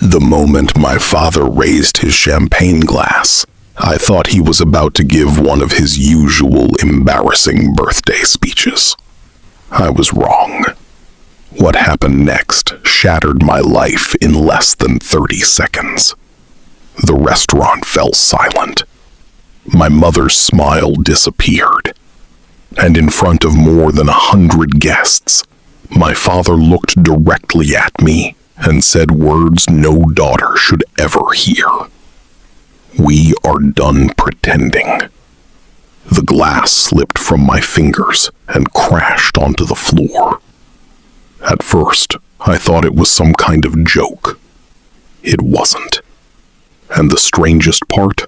The moment my father raised his champagne glass, I thought he was about to give one of his usual embarrassing birthday speeches. I was wrong. What happened next shattered my life in less than 30 seconds. The restaurant fell silent. My mother's smile disappeared. And in front of more than 100 guests, my father looked directly at me and said words no daughter should ever hear. "We are done pretending." The glass slipped from my fingers and crashed onto the floor. At first, I thought it was some kind of joke. It wasn't. And the strangest part?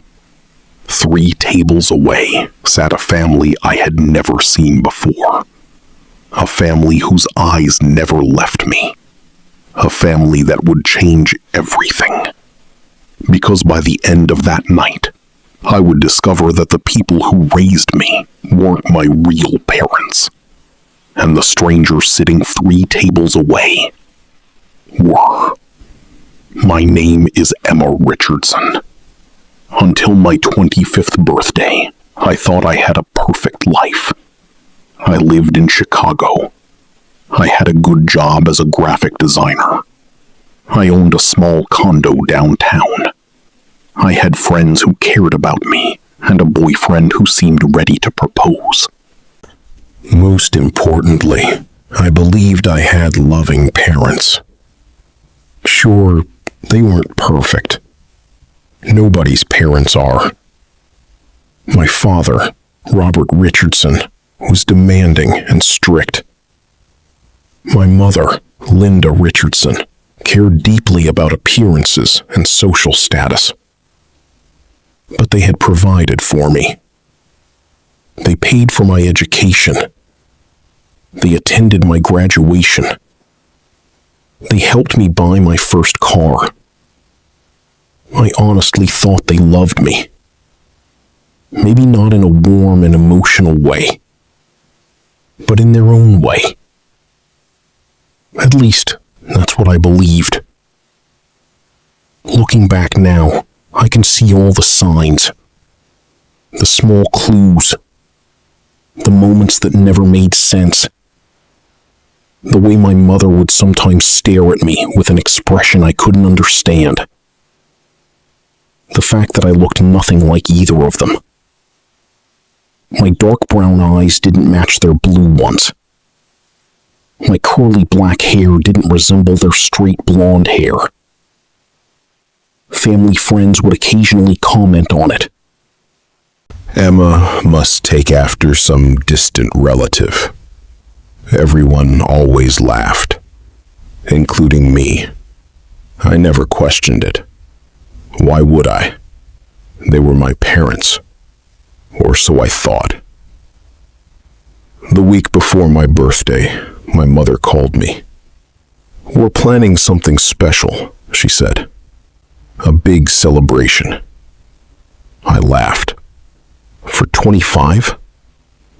3 tables away sat a family I had never seen before. A family whose eyes never left me. A family that would change everything. Because by the end of that night, I would discover that the people who raised me weren't my real parents. And the strangers sitting 3 tables away were. My name is Emma Richardson. Until my 25th birthday, I thought I had a perfect life. I lived in Chicago. I had a good job as a graphic designer. I owned a small condo downtown. I had friends who cared about me, and a boyfriend who seemed ready to propose. Most importantly, I believed I had loving parents. Sure, they weren't perfect. Nobody's parents are. My father, Robert Richardson, was demanding and strict. My mother, Linda Richardson, cared deeply about appearances and social status. But they had provided for me. They paid for my education. They attended my graduation. They helped me buy my first car. I honestly thought they loved me. Maybe not in a warm and emotional way, but in their own way. At least, that's what I believed. Looking back now, I can see all the signs, the small clues, the moments that never made sense. The way my mother would sometimes stare at me with an expression I couldn't understand. The fact that I looked nothing like either of them. My dark brown eyes didn't match their blue ones. My curly black hair didn't resemble their straight blonde hair. Family friends would occasionally comment on it. "Emma must take after some distant relative." Everyone always laughed, including me. I never questioned it. Why would I? They were my parents, or so I thought. The week before my birthday, my mother called me. "We're planning something special," she said. "A big celebration." I laughed. "For 25?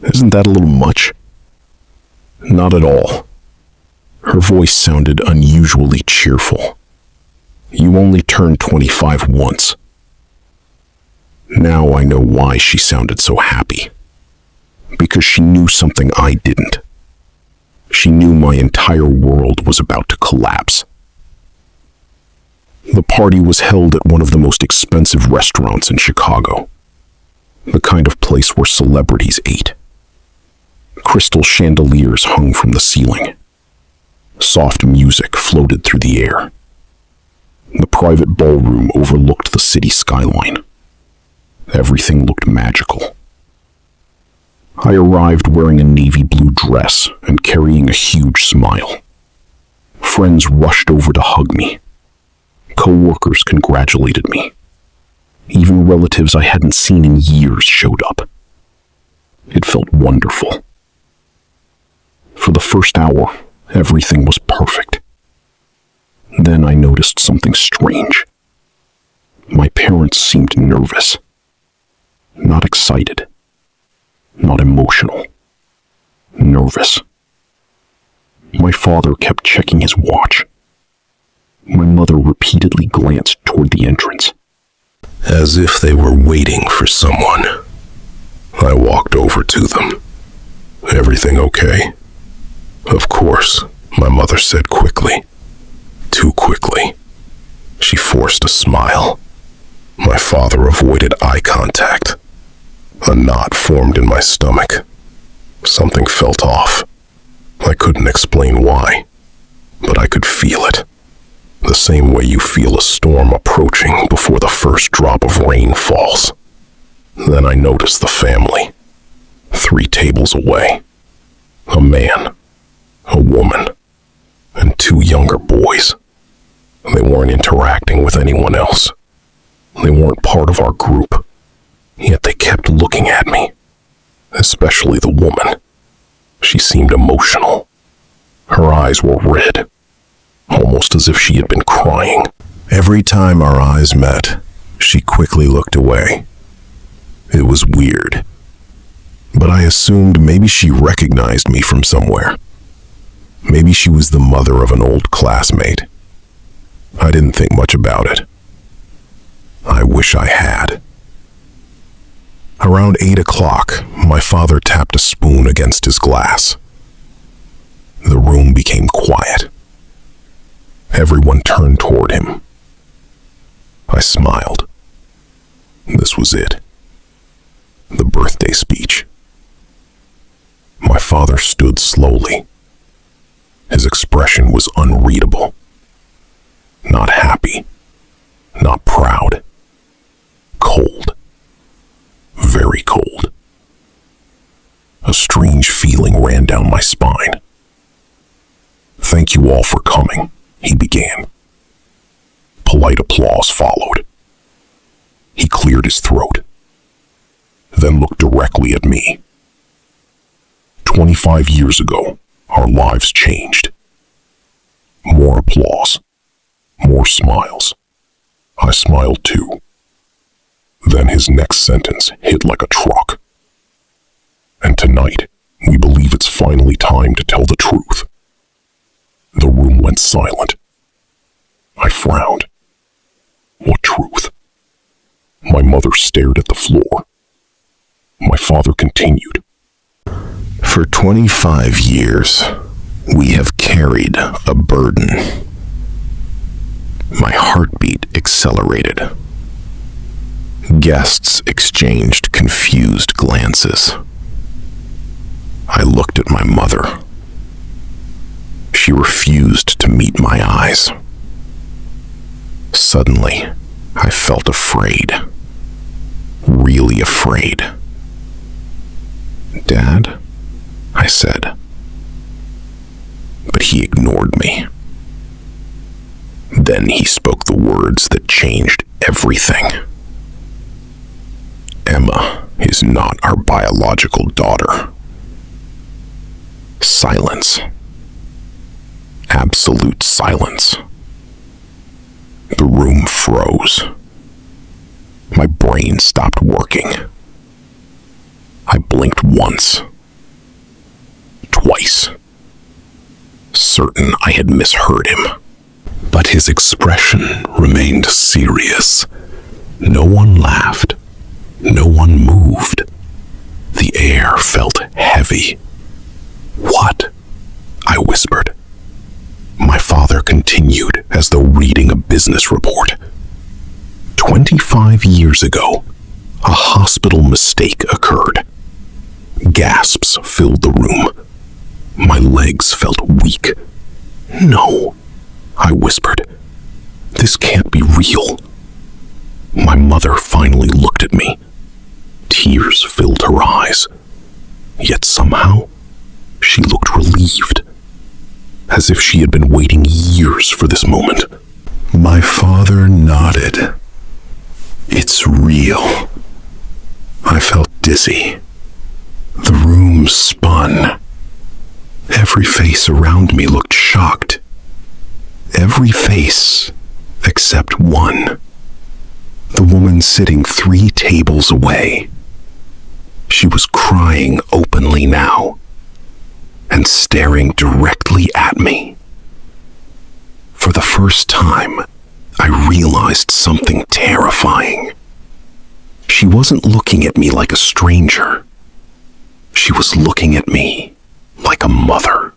Isn't that a little much?" Not at all. Her voice sounded unusually cheerful. "You only turned 25 once." Now I know why she sounded so happy. Because she knew something I didn't. She knew my entire world was about to collapse. The party was held at one of the most expensive restaurants in Chicago. The kind of place where celebrities ate. Crystal chandeliers hung from the ceiling. Soft music floated through the air. The private ballroom overlooked the city skyline. Everything looked magical. I arrived wearing a navy blue dress and carrying a huge smile. Friends rushed over to hug me. Co-workers congratulated me. Even relatives I hadn't seen in years showed up. It felt wonderful. For the first hour, everything was perfect. Then I noticed something strange. My parents seemed nervous. Not excited. Not emotional. Nervous. My father kept checking his watch. My mother repeatedly glanced toward the entrance, as if they were waiting for someone. I walked over to them. "Everything okay?" "Of course," my mother said quickly. Too quickly. She forced a smile. My father avoided eye contact. A knot formed in my stomach. Something felt off. I couldn't explain why, but I could feel it. The same way you feel a storm approaching before the first drop of rain falls. Then I noticed the family. 3 tables away. A man, a woman, and 2 younger boys. They weren't interacting with anyone else. They weren't part of our group. Yet they kept looking at me. Especially the woman. She seemed emotional. Her eyes were red, almost as if she had been crying. Every time our eyes met, she quickly looked away. It was weird, but I assumed maybe she recognized me from somewhere. Maybe she was the mother of an old classmate. I didn't think much about it. I wish I had. Around 8 o'clock, my father tapped a spoon against his glass. The room became quiet. Everyone turned toward him. I smiled. This was it. The birthday speech. My father stood slowly. His expression was unreadable. Not happy. Not proud. Cold. Very cold. A strange feeling ran down my spine. "Thank you all for coming," he began. Polite applause followed. He cleared his throat, then looked directly at me. 25 years ago, our lives changed. More applause. More smiles. I smiled too. Then his next sentence hit like a truck. "And tonight, we believe it's finally time to tell the truth." The room went silent. I frowned. What truth? My mother stared at the floor. My father continued. "For 25 years, we have carried a burden." My heartbeat accelerated. Guests exchanged confused glances. I looked at my mother. She refused to meet my eyes. Suddenly, I felt afraid. Really afraid. "Dad?" I said. But he ignored me. Then he spoke the words that changed everything. "Emma is not our biological daughter." Silence. Absolute silence. The room froze. My brain stopped working. I blinked once. Twice. Certain I had misheard him. But his expression remained serious. No one laughed. No one moved. The air felt heavy. "What?" I whispered. My father continued as though reading a business report. 25 years ago, a hospital mistake occurred. Gasps filled the room. My legs felt weak. "No," I whispered. "This can't be real." My mother finally looked at me. Tears filled her eyes. Yet somehow, she looked relieved, as if she had been waiting years for this moment. My father nodded. "It's real." I felt dizzy. The room spun. Every face around me looked shocked. Every face except one. The woman sitting 3 tables away. She was crying openly now and staring directly at me. For the first time, I realized something terrifying. She wasn't looking at me like a stranger. She was looking at me like a mother.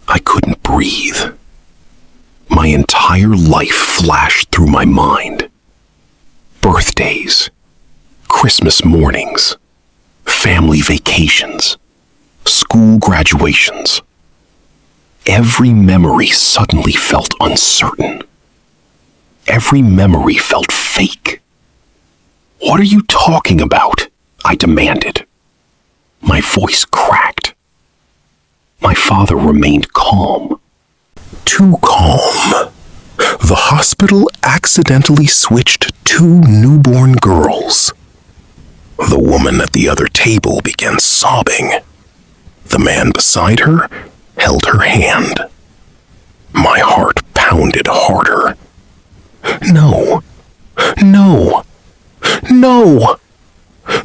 I couldn't breathe. My entire life flashed through my mind. Birthdays, Christmas mornings, family vacations, school graduations. Every memory suddenly felt uncertain. Every memory felt fake. "What are you talking about?" I demanded. My voice cracked. My father remained calm. Too calm. The hospital accidentally switched 2 newborn girls. The woman at the other table began sobbing. The man beside her held her hand. My heart pounded harder. No, no, no!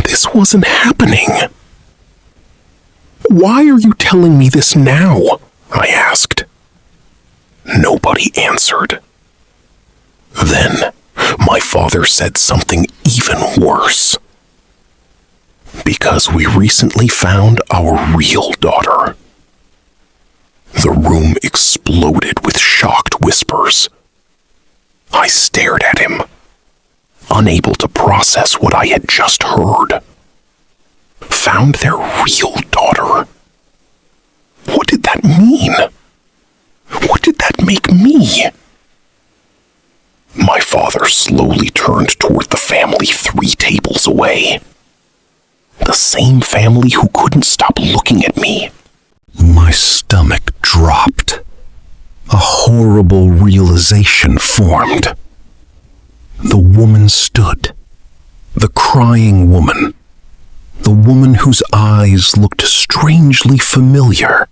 This wasn't happening. "Why are you telling me this now?" I asked. Nobody answered. Then, my father said something even worse. "Because we recently found our real daughter." The room exploded with shocked whispers. I stared at him, unable to process what I had just heard. Found their real daughter? What did that mean? What did that make me? My father slowly turned toward the family 3 tables away. The same family who couldn't stop looking at me. My stomach dropped. A horrible realization formed. The woman stood. The crying woman. The woman whose eyes looked strangely familiar.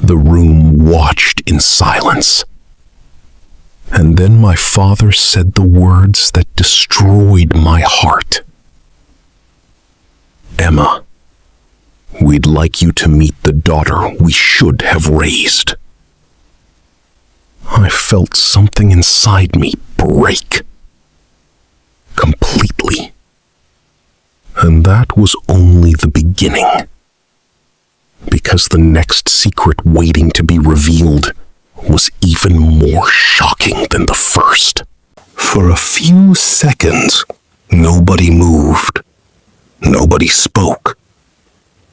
The room watched in silence. And then my father said the words that destroyed my heart. "Emma, we'd like you to meet the daughter we should have raised." I felt something inside me break. Completely. And that was only the beginning. Because the next secret waiting to be revealed was even more shocking than the first. For a few seconds, nobody moved. Nobody spoke.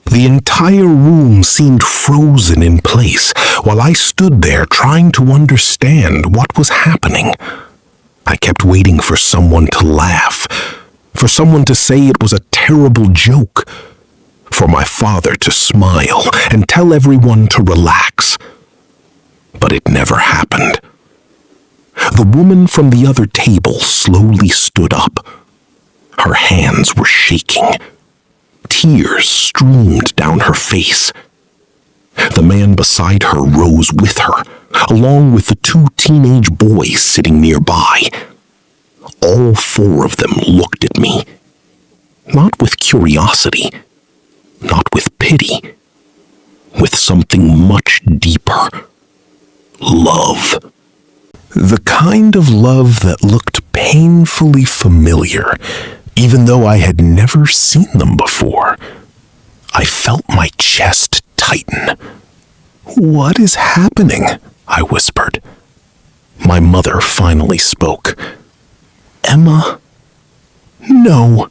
The entire room seemed frozen in place while I stood there trying to understand what was happening. I kept waiting for someone to laugh, for someone to say it was a terrible joke, for my father to smile and tell everyone to relax. But it never happened. The woman from the other table slowly stood up. Her hands were shaking. Tears streamed down her face. The man beside her rose with her, along with the 2 teenage boys sitting nearby. All 4 of them looked at me, not with curiosity, not with pity, with something much deeper. Love. The kind of love that looked painfully familiar, even though I had never seen them before. I felt my chest tighten. "What is happening?" I whispered. My mother finally spoke. "Emma?" "No."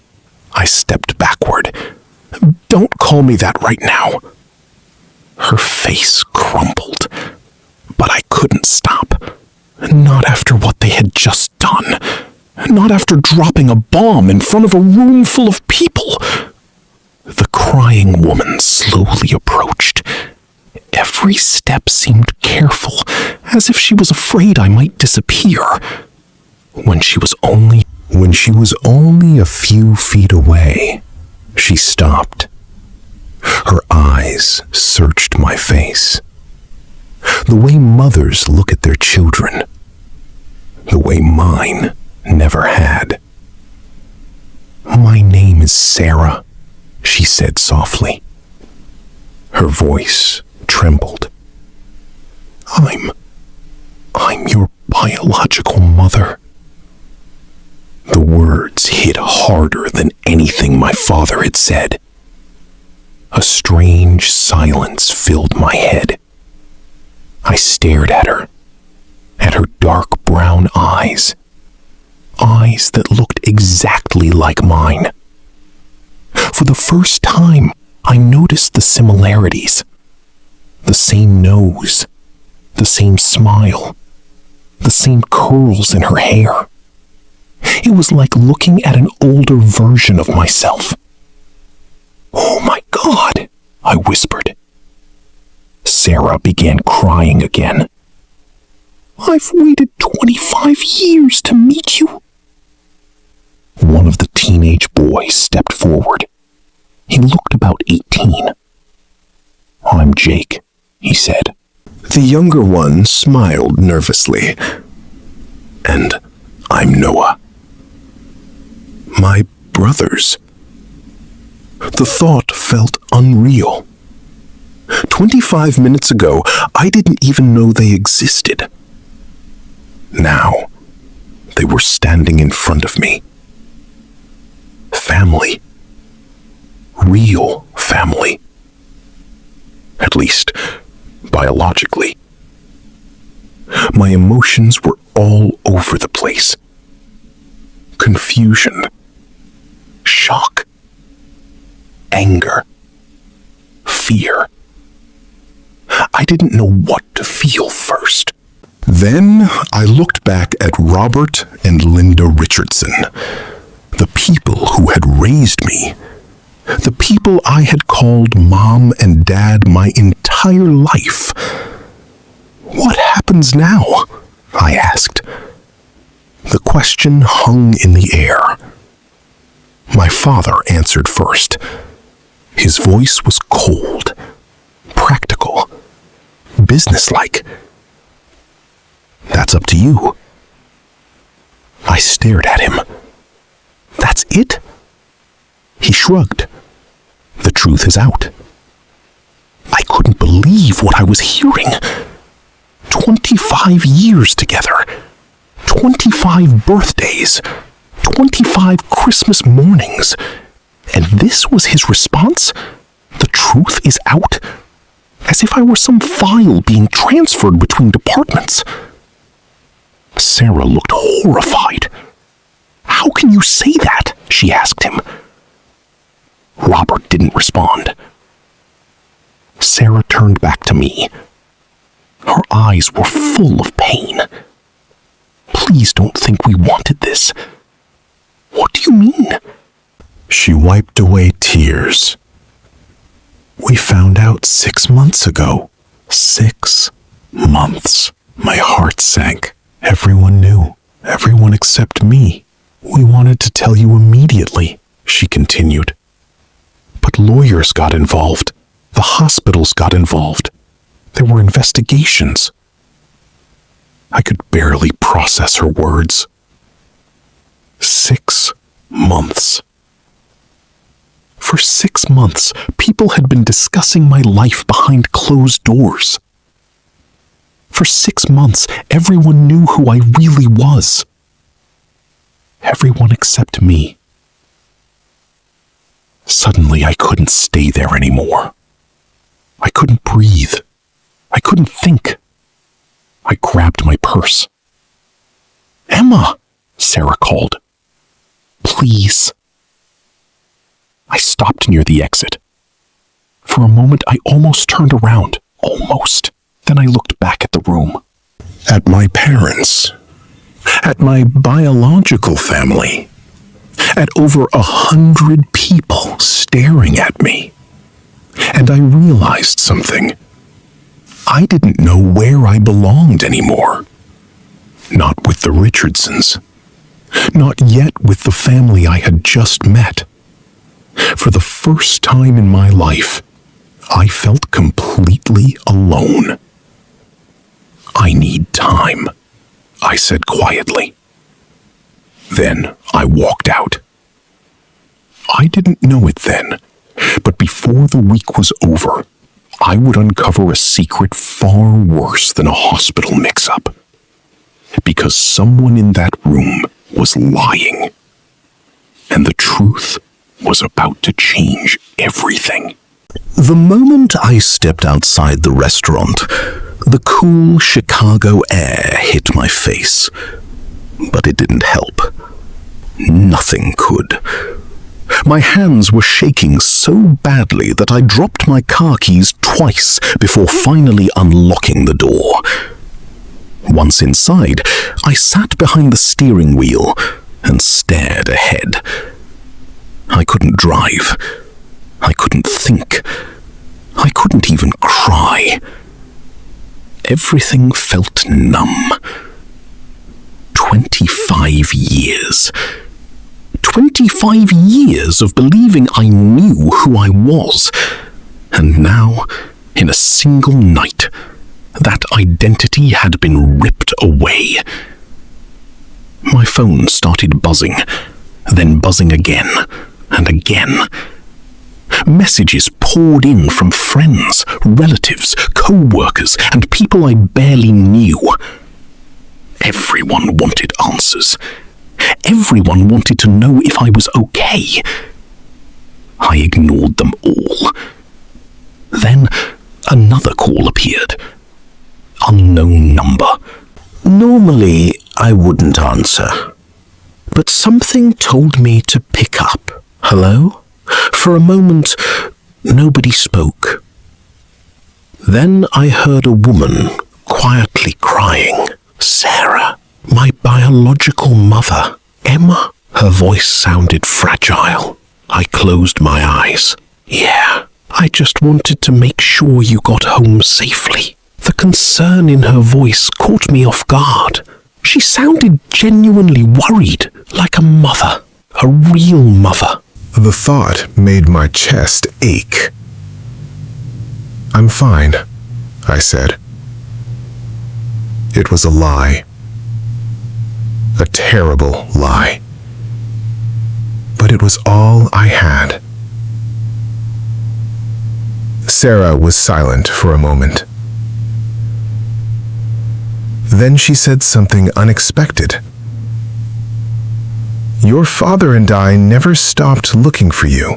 I stepped backward. "Don't call me that right now." Her face crumpled, but I couldn't stop. Not after what they had just done. Not after dropping a bomb in front of a room full of people. The crying woman slowly approached. Every step seemed careful, as if she was afraid I might disappear. When she was only a few feet away, she stopped. Her eyes searched my face. The way mothers look at their children. The way mine never had. "My name is Sarah," she said Her voice trembled. I'm your biological mother. The words hit harder than anything my father had said. A strange silence filled my head. I stared at her dark brown eyes that looked exactly like mine. For the first time, I noticed the similarities. The same nose, the same smile, the same curls in her hair. It was like looking at an older version of myself. "Oh my God," I whispered. Sarah began crying again. "I've waited 25 years to meet you." One of the teenage boys stepped forward. He looked about 18. "I'm Jake," he said. The younger one smiled nervously. "And I'm Noah." My brothers. The thought felt unreal. 25 minutes ago, I didn't even know they existed. Now, they were standing in front of me. Family. Real family. At least, biologically. My emotions were all over the place. Confusion. Shock. Anger. Fear. I didn't know what to feel first. Then I looked back at Robert and Linda Richardson, the people who had raised me, the people I had called Mom and Dad my entire life. "What happens now?" I asked. The question hung in the air. My father answered first. His voice was cold, practical, businesslike. "That's up to you." I stared at him. "That's it?" He shrugged. "The truth is out." I couldn't believe what I was hearing. 25 years together. 25 birthdays. 25 Christmas mornings. And this was his response? The truth is out? As if I were some file being transferred between departments. Sarah looked horrified. "How can you say that?" she asked him. Robert didn't respond. Sarah turned back to me. Her eyes were full of pain. "Please don't think we wanted this." "What do you mean?" She wiped away tears. "We found out 6 months ago." 6 months. My heart sank. Everyone knew. Everyone except me. "We wanted to tell you immediately," she continued. "But lawyers got involved. The hospitals got involved. There were investigations." I could barely process her words. 6 months. For 6 months, people had been discussing my life behind closed doors. For 6 months, everyone knew who I really was. Everyone except me. Suddenly, I couldn't stay there anymore. I couldn't breathe. I couldn't think. I grabbed my purse. "Emma," Sarah called. "Please." I stopped near the exit. For a moment, I almost turned around. Almost. Then I looked back at the room. At my parents. At my biological family. At over 100 people staring at me. And I realized something. I didn't know where I belonged anymore. Not with the Richardsons. Not yet with the family I had just met. For the first time in my life, I felt completely alone. "I need time," I said quietly. Then I walked out. I didn't know it then, but before the week was over, I would uncover a secret far worse than a hospital mix-up. because someone in that room was lying. And the truth was about to change everything. The moment I stepped outside the restaurant, the cool Chicago air hit my face. But it didn't help. Nothing could. My hands were shaking so badly that I dropped my car keys twice before finally unlocking the door. Once inside, I sat behind the steering wheel and stared ahead. I couldn't drive. I couldn't think. I couldn't even cry. Everything felt numb. 25 years. 25 years of believing I knew who I was. And now, in a single night, that identity had been ripped away. My phone started buzzing, then buzzing again and again. Messages poured in from friends, relatives, co-workers, and people I barely knew. Everyone wanted answers. Everyone wanted to know if I was okay. I ignored them all. Then another call appeared. Unknown number. Normally, I wouldn't answer. But something told me to pick up. Hello? For a moment, nobody spoke. Then I heard a woman quietly crying. Sarah, my biological mother. Emma? Her voice sounded fragile. I closed my eyes. Yeah, I just wanted to make sure you got home safely. The concern in her voice caught me off guard. She sounded genuinely worried, like a mother, a real mother. The thought made my chest ache. I'm fine, I said. It was a lie. A terrible lie. But it was all I had. Sarah was silent for a moment. Then she said something unexpected. Your father and I never stopped looking for you.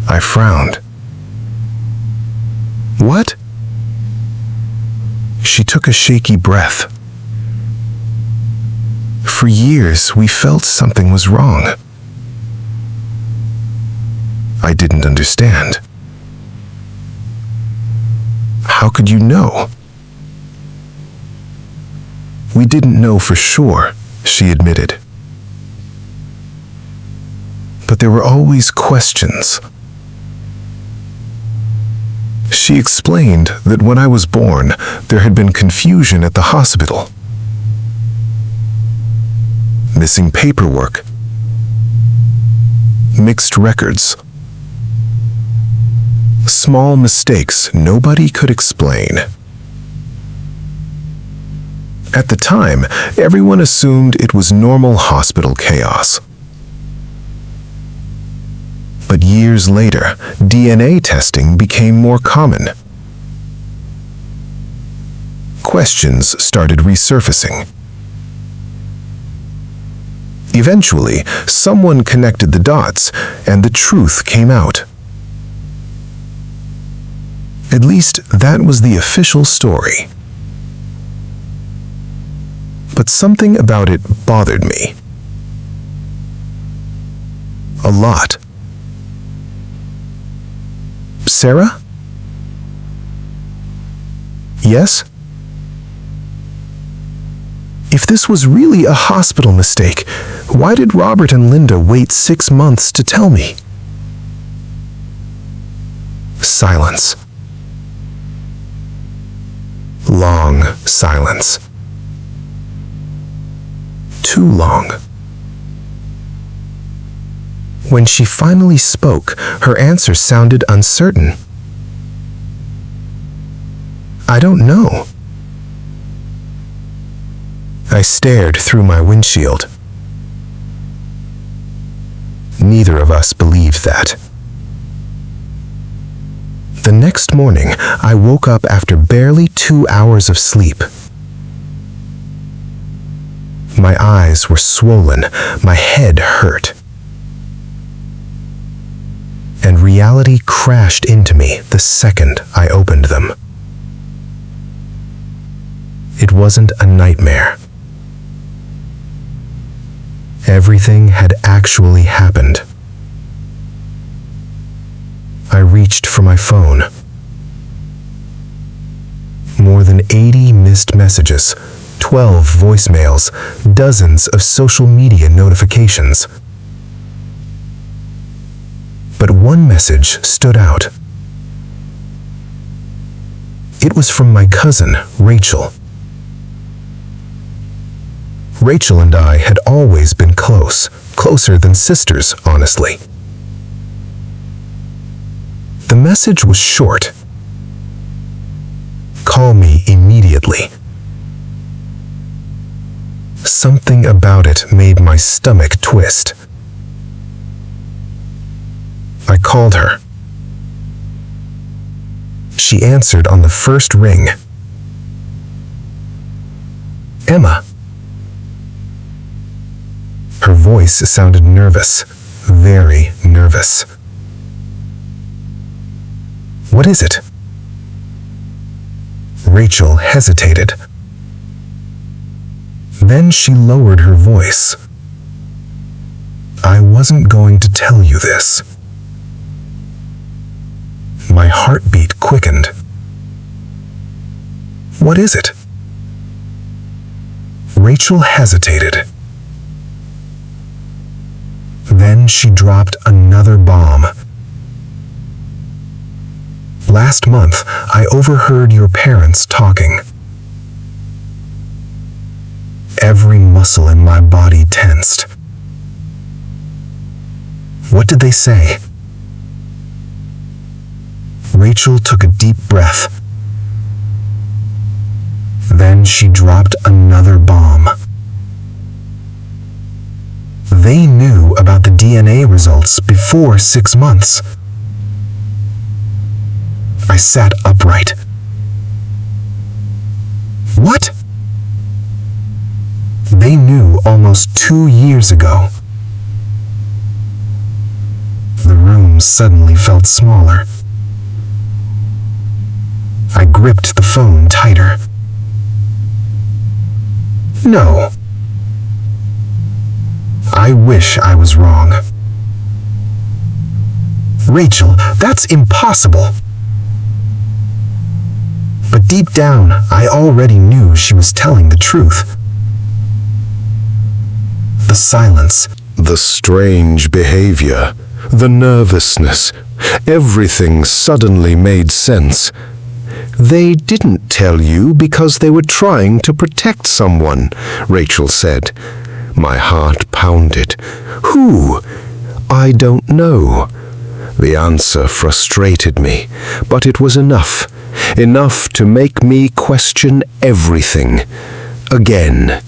I frowned. What? She took a shaky breath. For years, we felt something was wrong. I didn't understand. How could you know? We didn't know for sure, she admitted. But there were always questions. She explained that when I was born, there had been confusion at the hospital. Missing paperwork. Mixed records. Small mistakes nobody could explain. At the time, everyone assumed it was normal hospital chaos. But years later, DNA testing became more common. Questions started resurfacing. Eventually, someone connected the dots, and the truth came out. At least that was the official story. But something about it bothered me. A lot. Sarah? Yes? If this was really a hospital mistake, why did Robert and Linda wait 6 months to tell me? Silence. Long silence. Too long. When she finally spoke, her answer sounded uncertain. I don't know. I stared through my windshield. Neither of us believed that. The next morning, I woke up after barely 2 hours of sleep. My eyes were swollen, my head hurt. And reality crashed into me the second I opened them. It wasn't a nightmare. Everything had actually happened. I reached for my phone. More than 80 missed messages, 12 voicemails, dozens of social media notifications. But one message stood out. It was from my cousin, Rachel. Rachel and I had always been close, closer than sisters, honestly. The message was short. Call me immediately. Something about it made my stomach twist. I called her. She answered on the first ring. Emma. Her voice sounded nervous, very nervous. What is it? Rachel hesitated. Then she lowered her voice. I wasn't going to tell you this. My heartbeat quickened. What is it? Rachel hesitated. Then she dropped another bomb. Last month, I overheard your parents talking. Every muscle in my body tensed. What did they say? Rachel took a deep breath. Then she dropped another bomb. They knew about the DNA results before 6 months. I sat upright. What? They knew almost 2 years ago. The room suddenly felt smaller. I gripped the phone tighter. No. I wish I was wrong. Rachel, that's impossible. But deep down, I already knew she was telling the truth. The silence. The strange behavior, the nervousness, everything suddenly made sense. They didn't tell you because they were trying to protect someone, Rachel said. My heart pounded. Who? I don't know. The answer frustrated me, but it was enough. Enough to make me question everything. Again.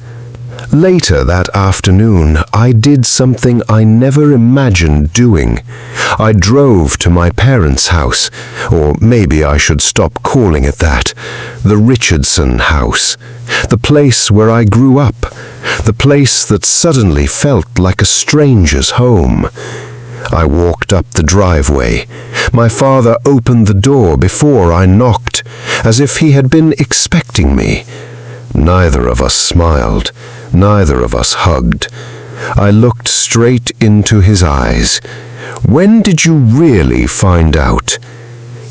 Later that afternoon, I did something I never imagined doing. I drove to my parents' house, or maybe I should stop calling it that, the Richardson house, the place where I grew up, the place that suddenly felt like a stranger's home. I walked up the driveway. My father opened the door before I knocked, as if he had been expecting me. Neither of us smiled. Neither of us hugged. I looked straight into his eyes. When did you really find out?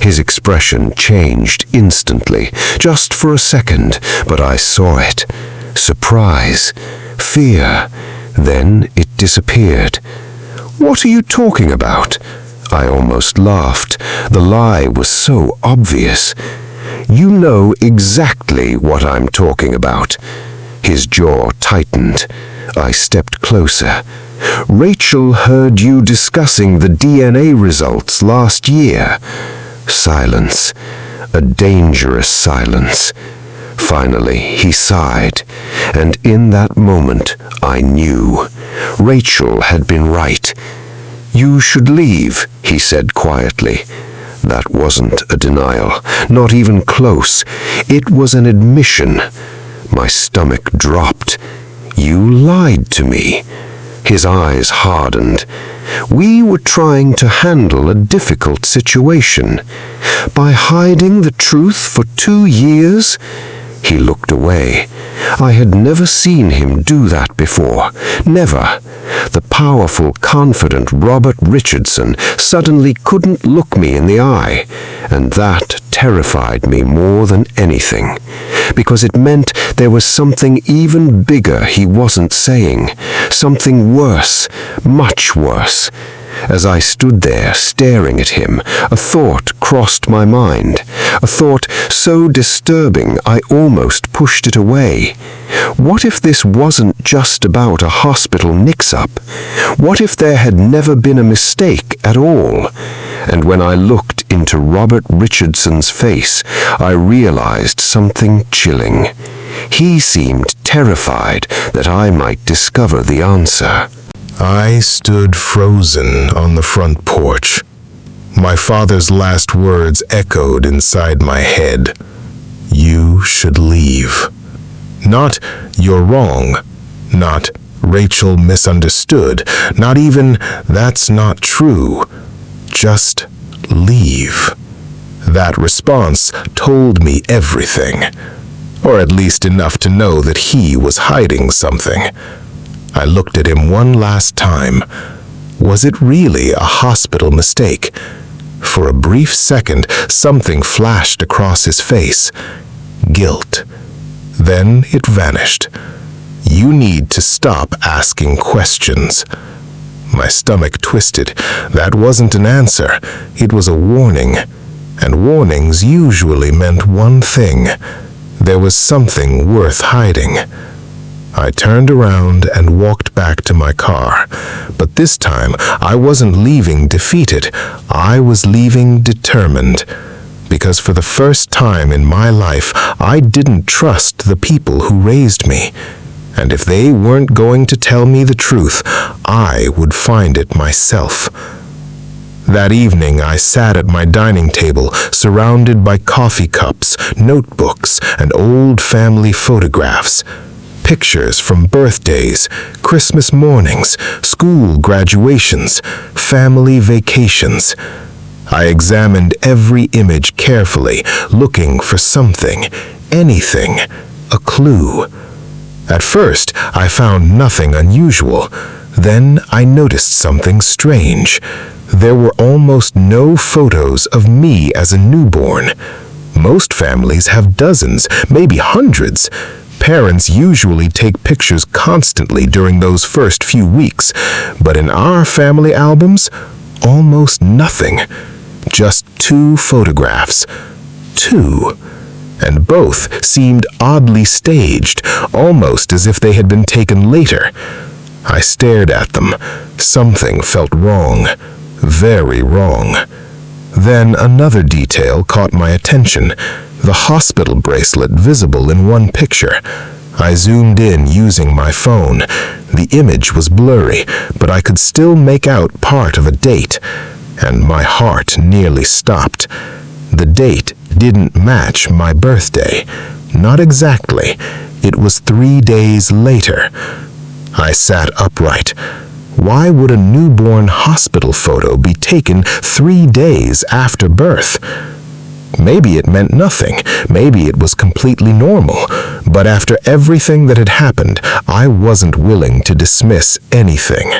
His expression changed instantly, just for a second, but I saw it. Surprise, fear, then it disappeared. What are you talking about? I almost laughed. The lie was so obvious. You know exactly what I'm talking about. His jaw tightened. I stepped closer. Rachel heard you discussing the DNA results last year. Silence. A dangerous silence. Finally, he sighed, and in that moment, I knew. Rachel had been right. You should leave, he said quietly. That wasn't a denial, not even close. It was an admission. My stomach dropped. You lied to me. His eyes hardened. We were trying to handle a difficult situation. By hiding the truth for 2 years? He looked away. I had never seen him do that before. Never. The powerful, confident Robert Richardson suddenly couldn't look me in the eye, and that terrified me more than anything, because it meant there was something even bigger he wasn't saying, something worse, much worse. As I stood there staring at him, a thought crossed my mind, a thought so disturbing I almost pushed it away. What if this wasn't just about a hospital mix-up? What if there had never been a mistake at all? And when I looked into Robert Richardson's face, I realized something chilling. He seemed terrified that I might discover the answer. I stood frozen on the front porch. My father's last words echoed inside my head. You should leave. Not, you're wrong. Not, Rachel misunderstood. Not even, that's not true. Just leave. That response told me everything. Or at least enough to know that he was hiding something. I looked at him one last time. Was it really a hospital mistake? For a brief second, something flashed across his face. Guilt. Then it vanished. You need to stop asking questions. My stomach twisted. That wasn't an answer. It was a warning. And warnings usually meant one thing. There was something worth hiding. I turned around and walked back to my car. But this time, I wasn't leaving defeated. I was leaving determined. Because for the first time in my life, I didn't trust the people who raised me. And if they weren't going to tell me the truth, I would find it myself. That evening, I sat at my dining table, surrounded by coffee cups, notebooks, and old family photographs. Pictures from birthdays, Christmas mornings, school graduations, family vacations. I examined every image carefully, looking for something, anything, a clue. At first, I found nothing unusual. Then I noticed something strange. There were almost no photos of me as a newborn. Most families have dozens, maybe hundreds. Parents usually take pictures constantly during those first few weeks, but in our family albums, almost nothing. Just 2 photographs. 2. And both seemed oddly staged, almost as if they had been taken later. I stared at them. Something felt wrong. Very wrong. Then another detail caught my attention. The hospital bracelet visible in one picture. I zoomed in using my phone. The image was blurry, but I could still make out part of a date, and my heart nearly stopped. The date didn't match my birthday. Not exactly. It was 3 days later. I sat upright. Why would a newborn hospital photo be taken 3 days after birth? Maybe it meant nothing. Maybe it was completely normal. But after everything that had happened, I wasn't willing to dismiss anything.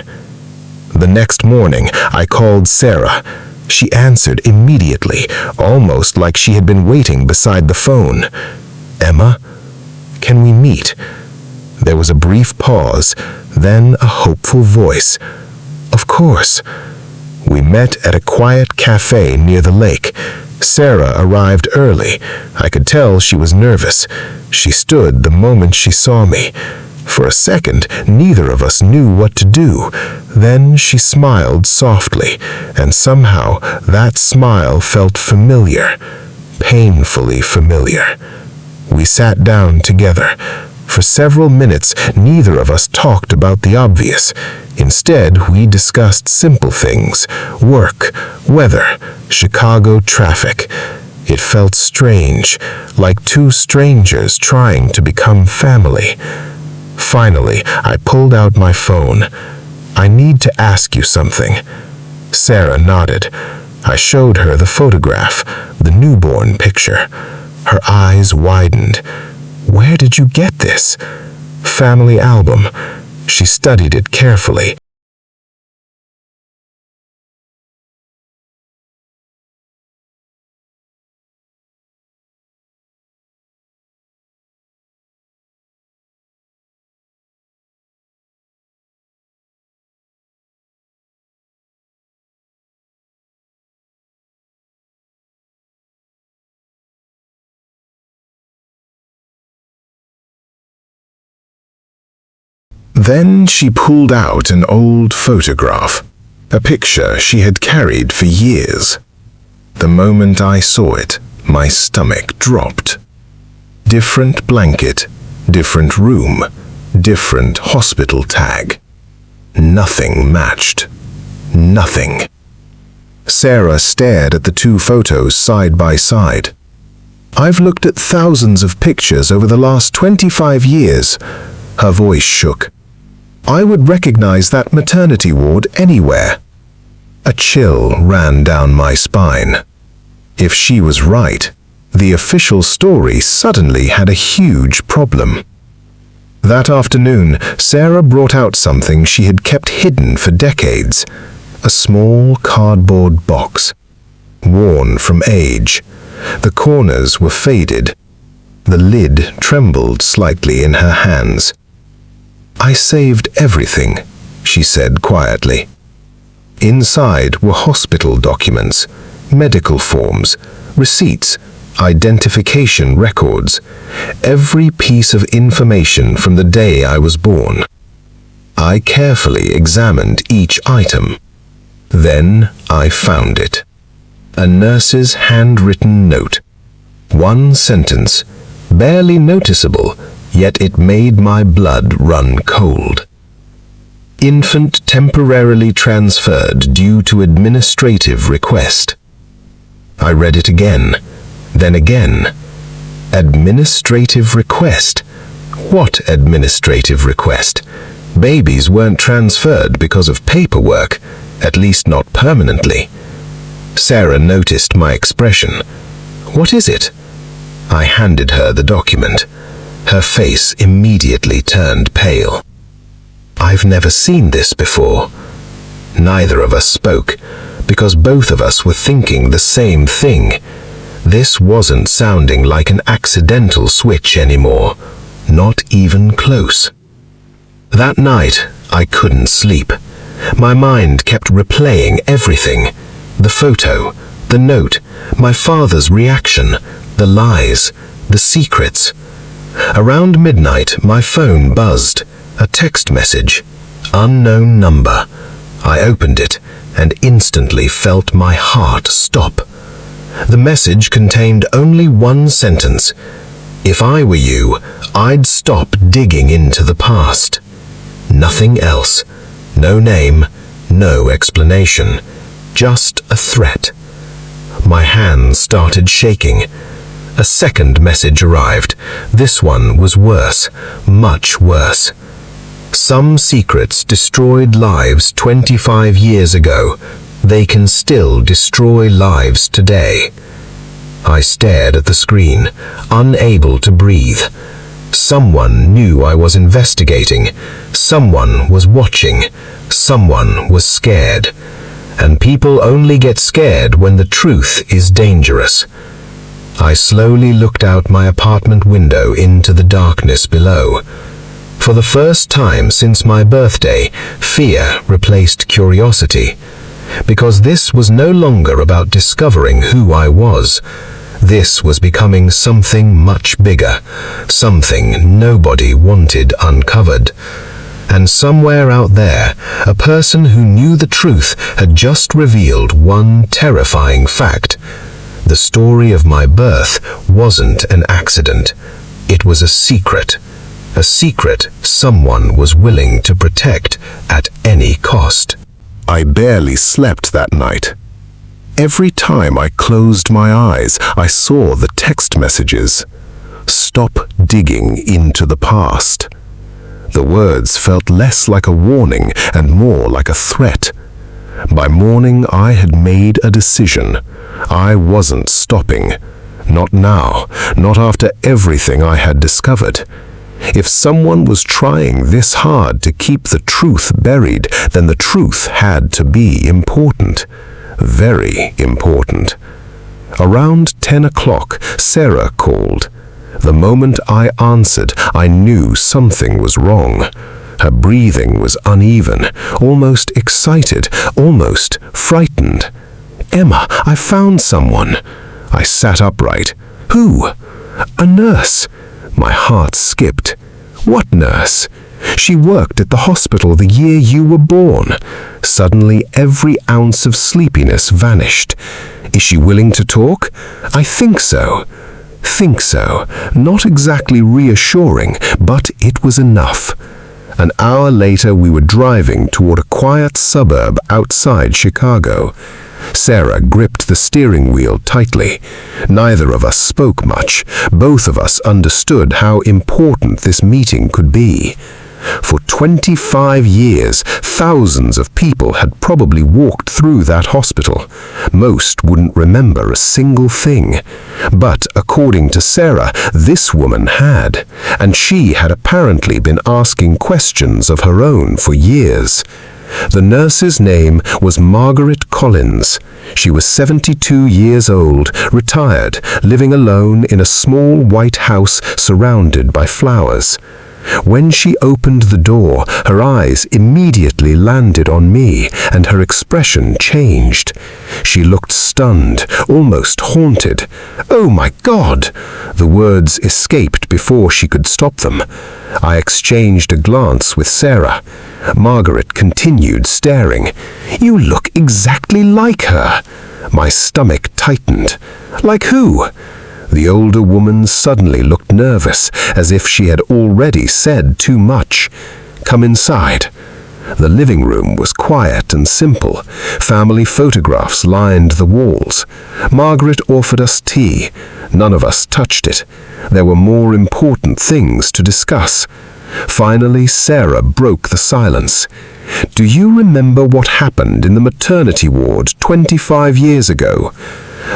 The next morning, I called Sarah. She answered immediately, almost like she had been waiting beside the phone. Emma, can we meet? There was a brief pause, then a hopeful voice. Of course. We met at a quiet cafe near the lake. Sarah arrived early. I could tell she was nervous. She stood the moment she saw me. For a second, neither of us knew what to do. Then she smiled softly, and somehow that smile felt familiar, painfully familiar. We sat down together. For several minutes, neither of us talked about the obvious. Instead, we discussed simple things: work, weather, Chicago traffic. It felt strange, like two strangers trying to become family. Finally, I pulled out my phone. "I need to ask you something." Sarah nodded. I showed her the photograph, the newborn picture. Her eyes widened. "Where did you get this?" "Family album." She studied it carefully. Then she pulled out an old photograph, a picture she had carried for years. The moment I saw it, my stomach dropped. Different blanket, different room, different hospital tag. Nothing matched. Nothing. Sarah stared at the two photos side by side. "I've looked at thousands of pictures over the last 25 years. Her voice shook. "I would recognize that maternity ward anywhere." A chill ran down my spine. If she was right, the official story suddenly had a huge problem. That afternoon, Sarah brought out something she had kept hidden for decades. A small cardboard box, worn from age. The corners were faded. The lid trembled slightly in her hands. "I saved everything," she said quietly. Inside were hospital documents, medical forms, receipts, identification records, every piece of information from the day I was born. I carefully examined each item. Then I found it. A nurse's handwritten note. One sentence, barely noticeable, yet it made my blood run cold. "Infant temporarily transferred due to administrative request." I read it again, then again. Administrative request? What administrative request? Babies weren't transferred because of paperwork, at least not permanently. Sarah noticed my expression. "What is it?" I handed her the document. Her face immediately turned pale. "I've never seen this before." Neither of us spoke, because both of us were thinking the same thing. This wasn't sounding like an accidental switch anymore, not even close. That night, I couldn't sleep. My mind kept replaying everything. The photo, the note, my father's reaction, the lies, the secrets. Around midnight, my phone buzzed. A text message. Unknown number. I opened it and instantly felt my heart stop. The message contained only one sentence. "If I were you, I'd stop digging into the past." Nothing else. No name, no explanation. Just a threat. My hands started shaking. A second message arrived. This one was worse, much worse. "Some secrets destroyed lives 25 years ago. They can still destroy lives today." I stared at the screen, unable to breathe. Someone knew I was investigating. Someone was watching. Someone was scared. And people only get scared when the truth is dangerous. I slowly looked out my apartment window into the darkness below. For the first time since my birthday, fear replaced curiosity. Because this was no longer about discovering who I was. This was becoming something much bigger, something nobody wanted uncovered. And somewhere out there, a person who knew the truth had just revealed one terrifying fact. The story of my birth wasn't an accident. It was a secret. a secret someone was willing to protect at any cost. I barely slept that night. Every time I closed my eyes, I saw the text messages. Stop digging into the past. The words felt less like a warning and more like a threat. By morning, I had made a decision. I wasn't stopping. Not now, not after everything I had discovered. If someone was trying this hard to keep the truth buried, then the truth had to be important. Very important. Around 10 o'clock, Sarah called. The moment I answered, I knew something was wrong. Her breathing was uneven, almost excited, almost frightened. "Emma, I found someone." I sat upright. "Who?" "A nurse." My heart skipped. "What nurse?" "She worked at the hospital the year you were born." Suddenly, every ounce of sleepiness vanished. "Is she willing to talk?" "I think so." "Think so." Not exactly reassuring, but it was enough. An hour later, we were driving toward a quiet suburb outside Chicago. Sarah gripped the steering wheel tightly. Neither of us spoke much. Both of us understood how important this meeting could be. For 25 years, thousands of people had probably walked through that hospital. Most wouldn't remember a single thing. But according to Sarah, this woman had, and she had apparently been asking questions of her own for years. The nurse's name was Margaret Collins. She was 72 years old, retired, living alone in a small white house surrounded by flowers. When she opened the door, her eyes immediately landed on me, and her expression changed. She looked stunned, almost haunted. "Oh my God!" The words escaped before she could stop them. I exchanged a glance with Sarah. Margaret continued staring. "You look exactly like her." My stomach tightened. "Like who?" The older woman suddenly looked nervous, as if she had already said too much. "Come inside." The living room was quiet and simple. Family photographs lined the walls. Margaret offered us tea. None of us touched it. There were more important things to discuss. Finally, Sarah broke the silence. "Do you remember what happened in the maternity ward 25 years ago?"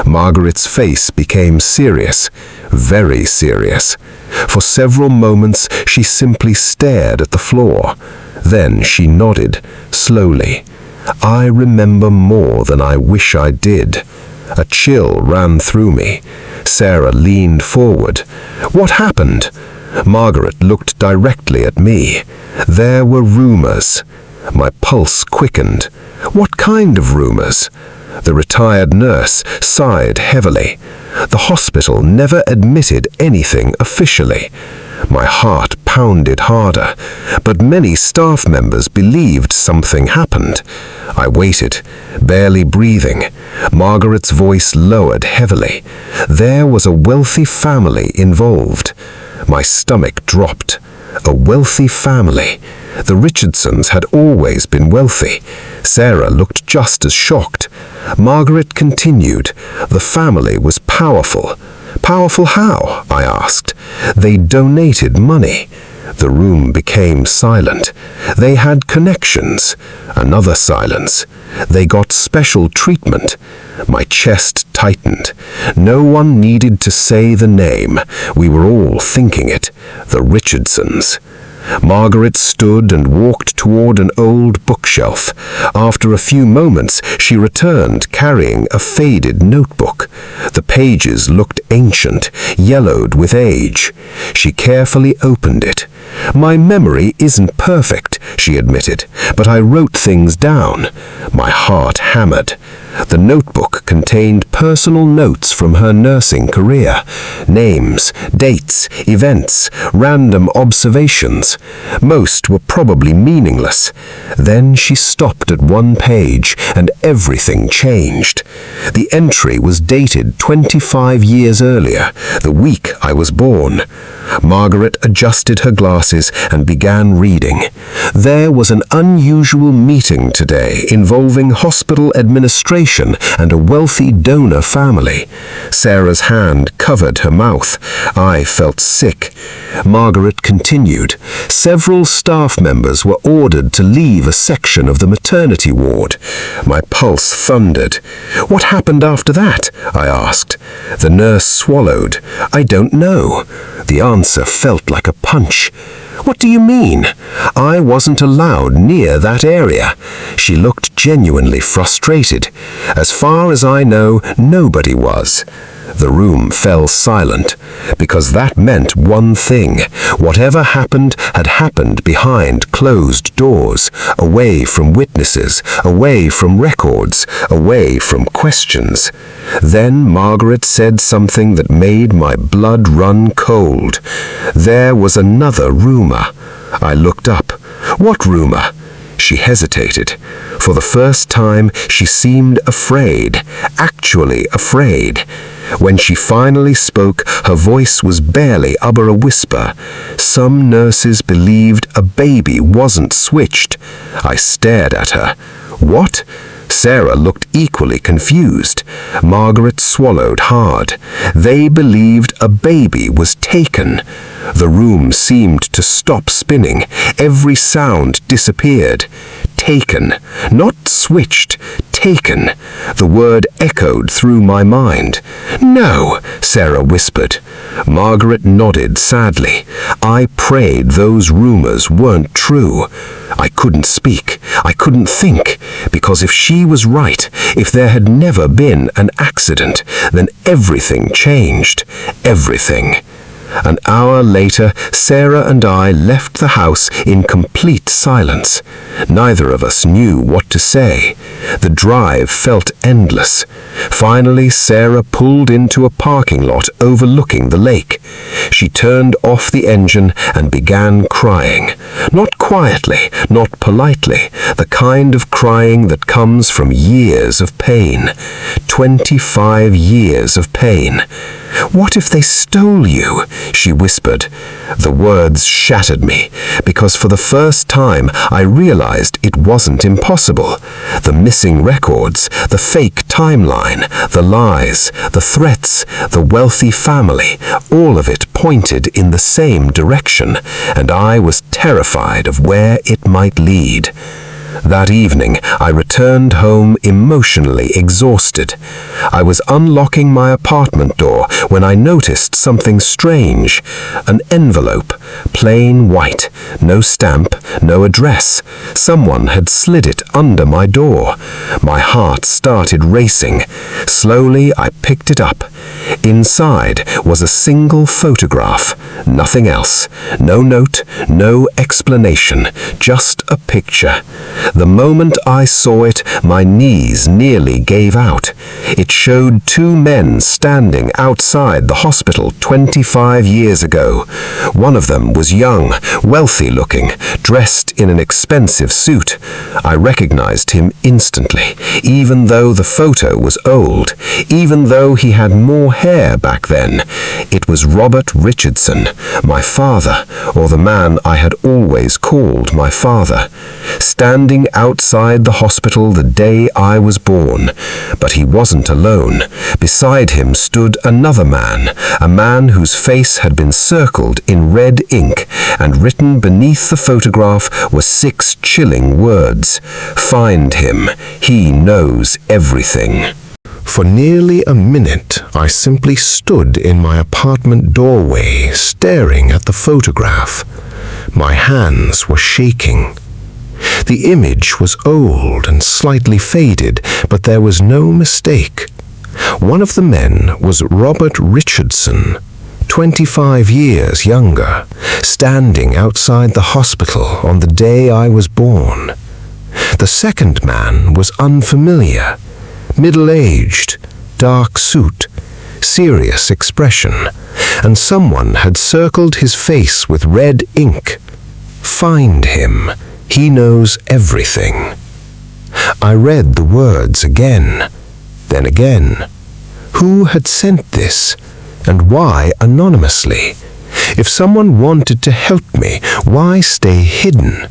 Margaret's face became serious, very serious. For several moments, she simply stared at the floor. Then she nodded, slowly. "I remember more than I wish I did." A chill ran through me. Sarah leaned forward. "What happened?" Margaret looked directly at me. "There were rumors." My pulse quickened. "What kind of rumors?" The retired nurse sighed heavily. "The hospital never admitted anything officially." My heart pounded harder, but many staff members believed something happened. I waited, barely breathing. Margaret's voice lowered heavily. There was a wealthy family involved. My stomach dropped. A wealthy family. The Richardsons had always been wealthy. Sarah looked just as shocked. Margaret continued. "The family was powerful." "Powerful how?" I asked. "They donated money." The room became silent. "They had connections." Another silence. "They got special treatment." My chest tightened. No one needed to say the name. We were all thinking it. The Richardsons. Margaret stood and walked toward an old bookshelf. After a few moments, she returned carrying a faded notebook. The pages looked ancient, yellowed with age. She carefully opened it. "My memory isn't perfect," she admitted, "but I wrote things down." My heart hammered. The notebook contained personal notes from her nursing career, names, dates, events, random observations. Most were probably meaningless. Then she stopped at one page, and everything changed. The entry was dated 25 years earlier, the week I was born. Margaret adjusted her glasses and began reading. There was an unusual meeting today involving hospital administration and a wealthy donor family. Sarah's hand covered her mouth. I felt sick. Margaret continued. Several staff members were ordered to leave a section of the maternity ward. My pulse thundered. What happened after that? I asked. The nurse swallowed. I don't know. The answer felt like a punch. What do you mean? I wasn't allowed near that area. She looked genuinely frustrated. As far as I know, nobody was. The room fell silent, because that meant one thing. Whatever happened had happened behind closed doors, away from witnesses, away from records, away from questions. Then Margaret said something that made my blood run cold. There was another rumor. I looked up. What rumor? She hesitated. For the first time, she seemed afraid, actually afraid. When she finally spoke, her voice was barely above a whisper. Some nurses believed a baby wasn't switched. I stared at her. What? Sarah looked equally confused. Margaret swallowed hard. They believed a baby was taken. The room seemed to stop spinning. Every sound disappeared. Taken, not switched, taken. The word echoed through my mind. No, Sarah whispered. Margaret nodded sadly. I prayed those rumors weren't true. I couldn't speak. I couldn't think, because if she was right, if there had never been an accident, then everything changed. Everything. An hour later, Sarah and I left the house in complete silence. Neither of us knew what to say. The drive felt endless. Finally, Sarah pulled into a parking lot overlooking the lake. She turned off the engine and began crying. Not quietly, not politely, the kind of crying that comes from years of pain. 25 years of pain. What if they stole you? She whispered. The words shattered me, because for the first time I realized it wasn't impossible. The missing records, the fake timeline, the lies, the threats, the wealthy family, all of it pointed in the same direction, and I was terrified of where it might lead. That evening, I returned home emotionally exhausted. I was unlocking my apartment door when I noticed something strange. An envelope, plain white, no stamp, no address. Someone had slid it under my door. My heart started racing. Slowly, I picked it up. Inside was a single photograph, nothing else. No note, no explanation, just a picture. The moment I saw it, my knees nearly gave out. It showed two men standing outside the hospital 25 years ago. One of them was young, wealthy-looking, dressed in an expensive suit. I recognized him instantly, even though the photo was old, even though he had more hair back then. It was Robert Richardson, my father, or the man I had always called my father, standing outside the hospital the day I was born. But he wasn't alone. Beside him stood another man, a man whose face had been circled in red ink, and written beneath the photograph were 6 chilling words. Find him. He knows everything. For nearly a minute, I simply stood in my apartment doorway, staring at the photograph. My hands were shaking. The image was old and slightly faded, but there was no mistake. One of the men was Robert Richardson, 25 years younger, standing outside the hospital on the day I was born. The second man was unfamiliar. Middle-aged, dark suit, serious expression, and someone had circled his face with red ink. Find him. He knows everything. I read the words again, then again. Who had sent this, and why anonymously? If someone wanted to help me, why stay hidden?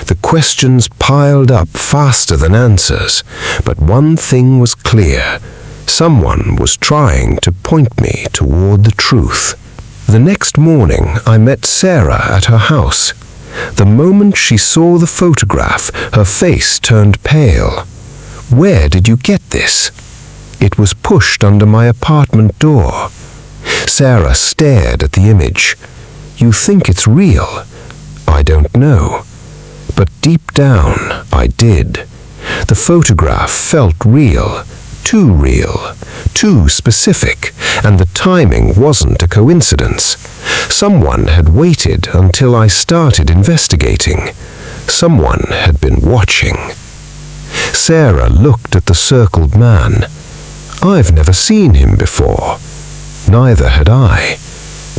The questions piled up faster than answers, but one thing was clear. Someone was trying to point me toward the truth. The next morning, I met Sarah at her house. The moment she saw the photograph, her face turned pale. "Where did you get this?" It was pushed under my apartment door. Sarah stared at the image. "You think it's real?" "I don't know." But deep down, I did. The photograph felt real, too specific, and the timing wasn't a coincidence. Someone had waited until I started investigating. Someone had been watching. Sarah looked at the circled man. I've never seen him before. Neither had I.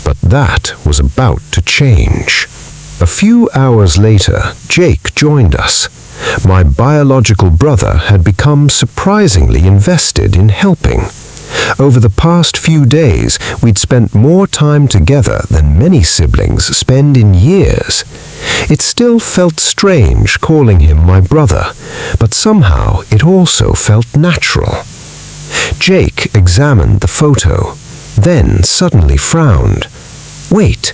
But that was about to change. A few hours later, Jake joined us. My biological brother had become surprisingly invested in helping. Over the past few days, we'd spent more time together than many siblings spend in years. It still felt strange calling him my brother, but somehow it also felt natural. Jake examined the photo, then suddenly frowned. "Wait."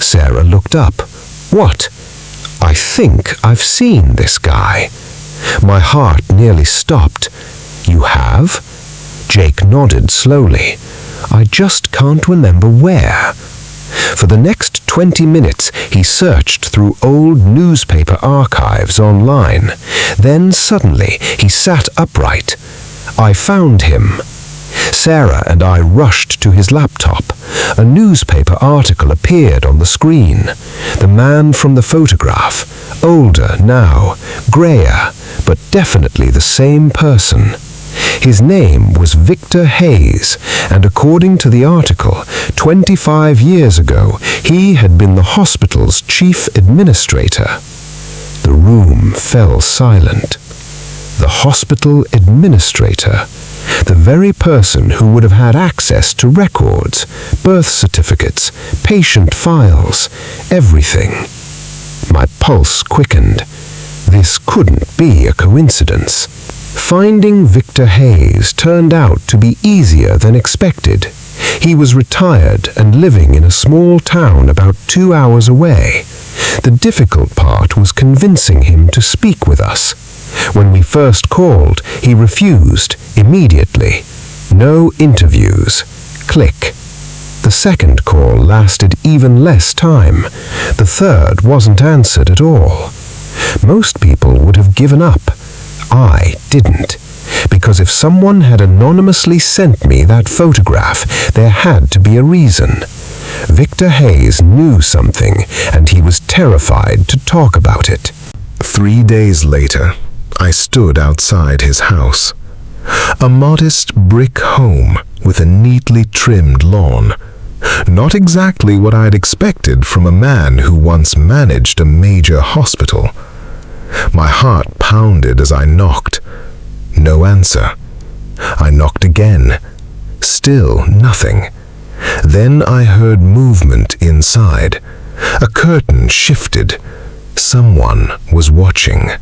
Sarah looked up. "What?" "I think I've seen this guy." My heart nearly stopped. "You have?" Jake nodded slowly. "I just can't remember where." For the next 20 minutes, he searched through old newspaper archives online. Then suddenly, he sat upright. I found him. Sarah and I rushed to his laptop. A newspaper article appeared on the screen. The man from the photograph, older now, grayer, but definitely the same person. His name was Victor Hayes, and according to the article, 25 years ago, he had been the hospital's chief administrator. The room fell silent. The hospital administrator, the very person who would have had access to records, birth certificates, patient files, everything. My pulse quickened. This couldn't be a coincidence. Finding Victor Hayes turned out to be easier than expected. He was retired and living in a small town about 2 hours away. The difficult part was convincing him to speak with us. When we first called, he refused immediately. No interviews. Click. The second call lasted even less time. The third wasn't answered at all. Most people would have given up. I didn't. Because if someone had anonymously sent me that photograph, there had to be a reason. Victor Hayes knew something, and he was terrified to talk about it. 3 days later, I stood outside his house. A modest brick home with a neatly trimmed lawn. Not exactly what I'd expected from a man who once managed a major hospital. My heart pounded as I knocked. No answer. I knocked again. Still nothing. Then I heard movement inside. A curtain shifted. Someone was watching.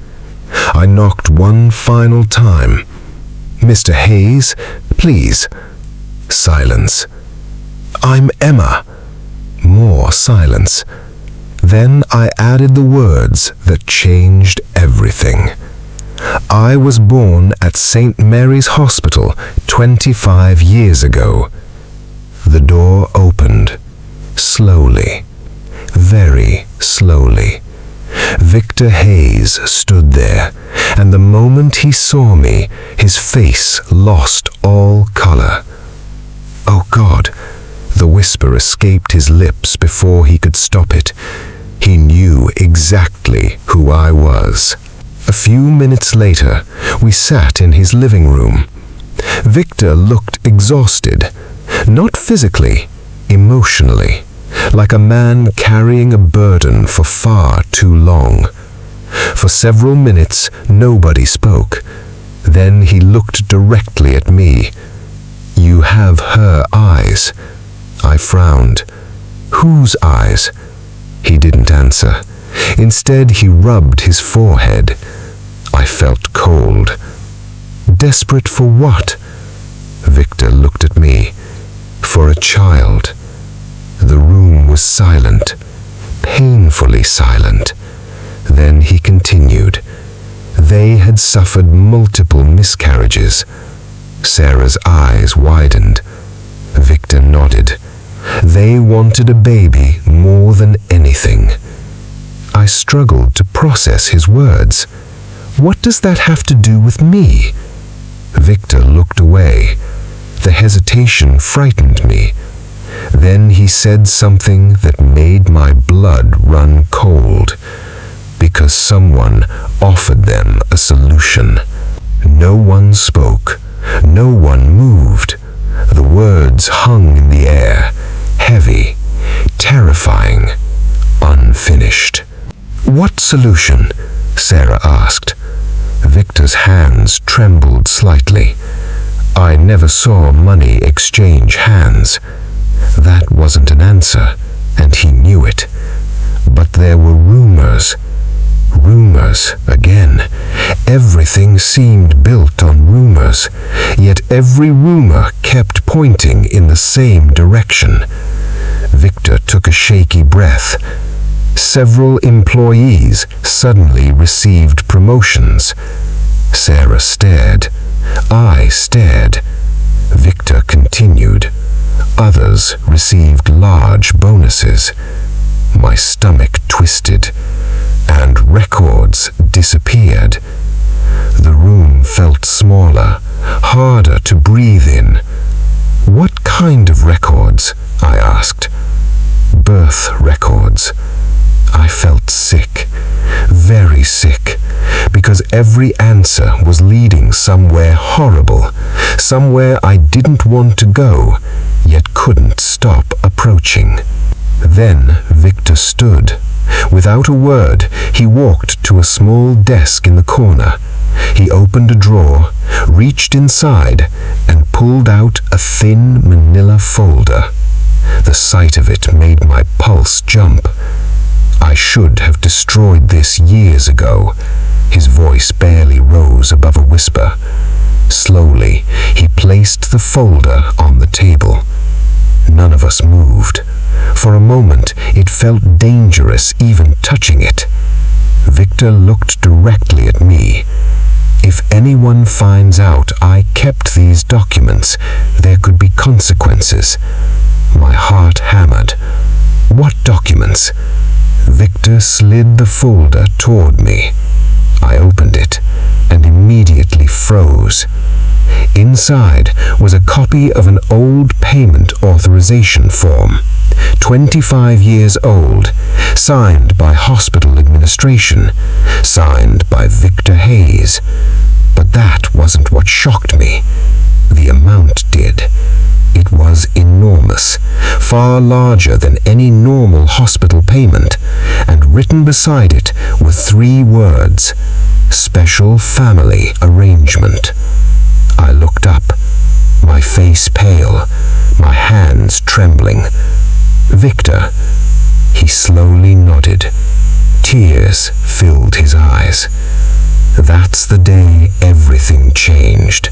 I knocked one final time. "Mr. Hayes, please." Silence. "I'm Emma." More silence. Then I added the words that changed everything. I was born at St. Mary's Hospital 25 years ago. The door opened. Slowly. Very slowly. Victor Hayes stood there, and the moment he saw me, his face lost all color. "Oh God," the whisper escaped his lips before he could stop it. He knew exactly who I was. A few minutes later, we sat in his living room. Victor looked exhausted, not physically, emotionally, like a man carrying a burden for far too long. For several minutes, nobody spoke. Then he looked directly at me. "You have her eyes." I frowned. "Whose eyes?" He didn't answer. Instead, he rubbed his forehead. I felt cold. "Desperate for what?" Victor looked at me. "For a child." The room was silent, painfully silent. Then he continued. They had suffered multiple miscarriages. Sarah's eyes widened. Victor nodded. They wanted a baby more than anything. I struggled to process his words. What does that have to do with me? Victor looked away. The hesitation frightened me. Then he said something that made my blood run cold. Because someone offered them a solution. No one spoke. No one moved. The words hung in the air, heavy, terrifying, unfinished. "What solution?" Sarah asked. Victor's hands trembled slightly. I never saw money exchange hands. That wasn't an answer, and he knew it. But there were rumors. Rumors again. Everything seemed built on rumors, yet every rumor kept pointing in the same direction. Victor took a shaky breath. Several employees suddenly received promotions. Sarah stared. I stared. Victor continued. Others received large bonuses. My stomach twisted, and records disappeared. The room felt smaller, harder to breathe in. "What kind of records?" I asked. "Birth records." I felt sick, very sick, because every answer was leading somewhere horrible, somewhere I didn't want to go, yet couldn't stop approaching. Then Victor stood. Without a word, he walked to a small desk in the corner. He opened a drawer, reached inside, and pulled out a thin manila folder. The sight of it made my pulse jump. I should have destroyed this years ago. His voice barely rose above a whisper. Slowly, he placed the folder on the table. None of us moved. For a moment, it felt dangerous even touching it. Victor looked directly at me. If anyone finds out I kept these documents, there could be consequences. My heart hammered. What documents? Victor slid the folder toward me. I opened it and immediately froze. Inside was a copy of an old payment authorization form, 25 years old, signed by hospital administration, signed by Victor Hayes. But that wasn't what shocked me. The amount did. It was enormous, far larger than any normal hospital payment, and written beside it were 3 words: Special Family Arrangement. I looked up, my face pale, my hands trembling. "Victor." He slowly nodded. Tears filled his eyes. That's the day everything changed.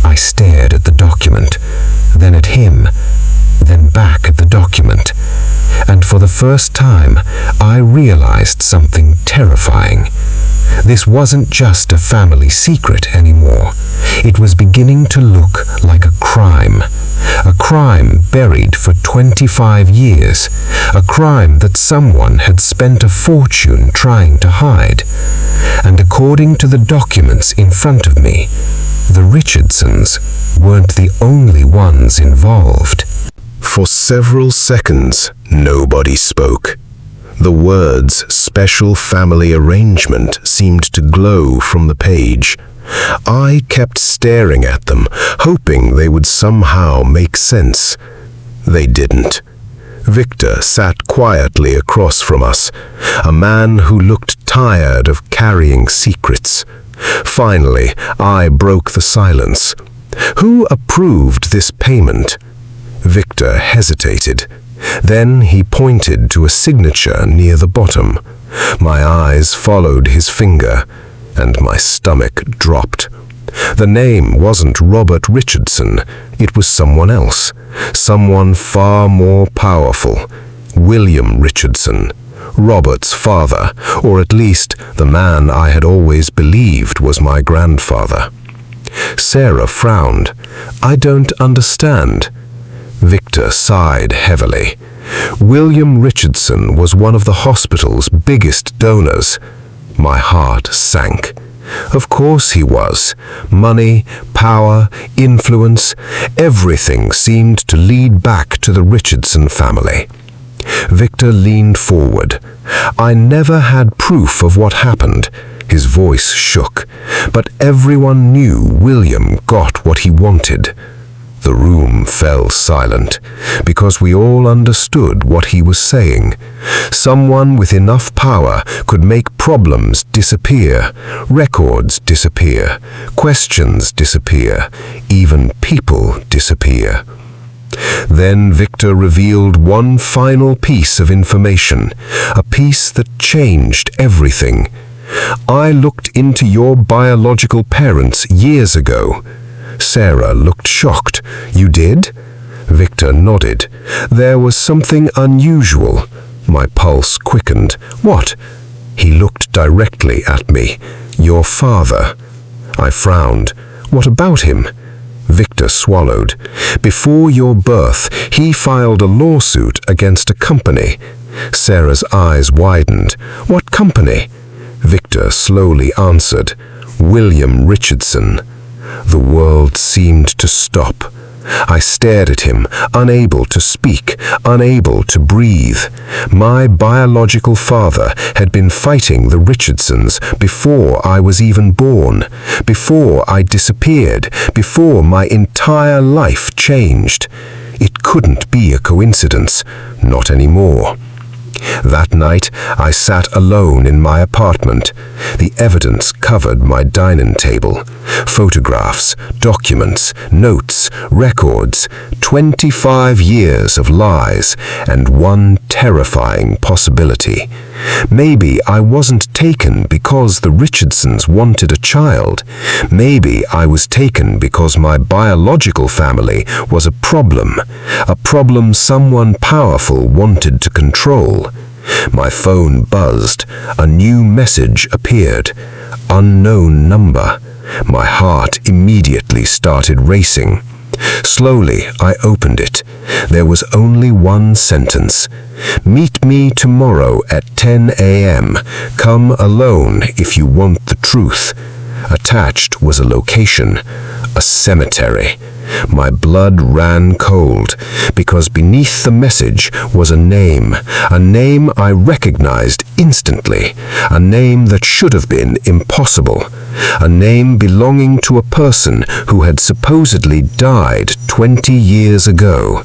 I stared at the document, then at him, then back at the document, and for the first time, I realized something terrifying. This wasn't just a family secret anymore. It was beginning to look like a crime buried for 25 years, a crime that someone had spent a fortune trying to hide. And according to the documents in front of me, the Richardsons weren't the only ones involved. For several seconds, nobody spoke. The words "special family arrangement" seemed to glow from the page. I kept staring at them, hoping they would somehow make sense. They didn't. Victor sat quietly across from us, a man who looked tired of carrying secrets. Finally, I broke the silence. Who approved this payment? Victor hesitated. Then he pointed to a signature near the bottom. My eyes followed his finger, and my stomach dropped. The name wasn't Robert Richardson. It was someone else, someone far more powerful. William Richardson, Robert's father, or at least the man I had always believed was my grandfather. Sarah frowned. "I don't understand." Victor sighed heavily. William Richardson was one of the hospital's biggest donors. My heart sank. Of course he was. Money, power, influence, everything seemed to lead back to the Richardson family. Victor leaned forward. I never had proof of what happened. His voice shook, but everyone knew William got what he wanted. The room fell silent, because we all understood what he was saying. Someone with enough power could make problems disappear, records disappear, questions disappear, even people disappear. Then Victor revealed one final piece of information, a piece that changed everything. "I looked into your biological parents years ago." Sarah looked shocked. "You did?" Victor nodded. There was something unusual. My pulse quickened. "What?" He looked directly at me. "Your father." I frowned. "What about him?" Victor swallowed. "Before your birth, he filed a lawsuit against a company." Sarah's eyes widened. "What company?" Victor slowly answered. "William Richardson." The world seemed to stop. I stared at him, unable to speak, unable to breathe. My biological father had been fighting the Richardsons before I was even born, before I disappeared, before my entire life changed. It couldn't be a coincidence, not anymore. That night, I sat alone in my apartment. The evidence covered my dining table. Photographs, documents, notes, records, 25 years of lies, and one terrifying possibility. Maybe I wasn't taken because the Richardsons wanted a child. Maybe I was taken because my biological family was a problem someone powerful wanted to control. My phone buzzed. A new message appeared. Unknown number. My heart immediately started racing. Slowly, I opened it. There was only one sentence. "Meet me tomorrow at 10 a.m. Come alone if you want the truth." Attached was a location, a cemetery. My blood ran cold, because beneath the message was a name I recognized instantly, a name that should have been impossible, a name belonging to a person who had supposedly died 20 years ago.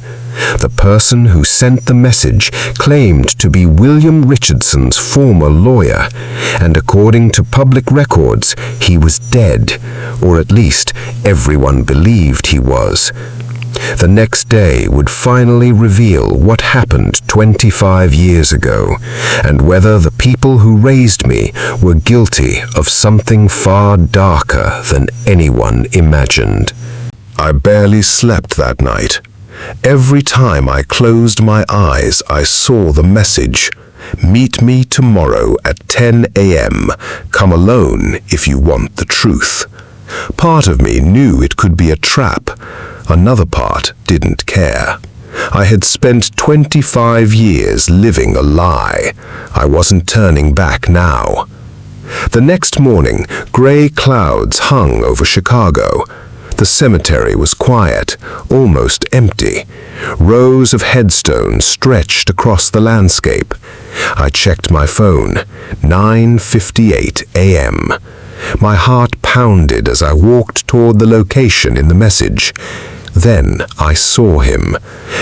The person who sent the message claimed to be William Richardson's former lawyer, and according to public records, he was dead, or at least everyone believed he was. The next day would finally reveal what happened 25 years ago, and whether the people who raised me were guilty of something far darker than anyone imagined. I barely slept that night. Every time I closed my eyes, I saw the message. "Meet me tomorrow at 10 a.m. Come alone if you want the truth." Part of me knew it could be a trap. Another part didn't care. I had spent 25 years living a lie. I wasn't turning back now. The next morning, gray clouds hung over Chicago. The cemetery was quiet, almost empty. Rows of headstones stretched across the landscape. I checked my phone. 9:58 a.m. My heart pounded as I walked toward the location in the message. Then I saw him,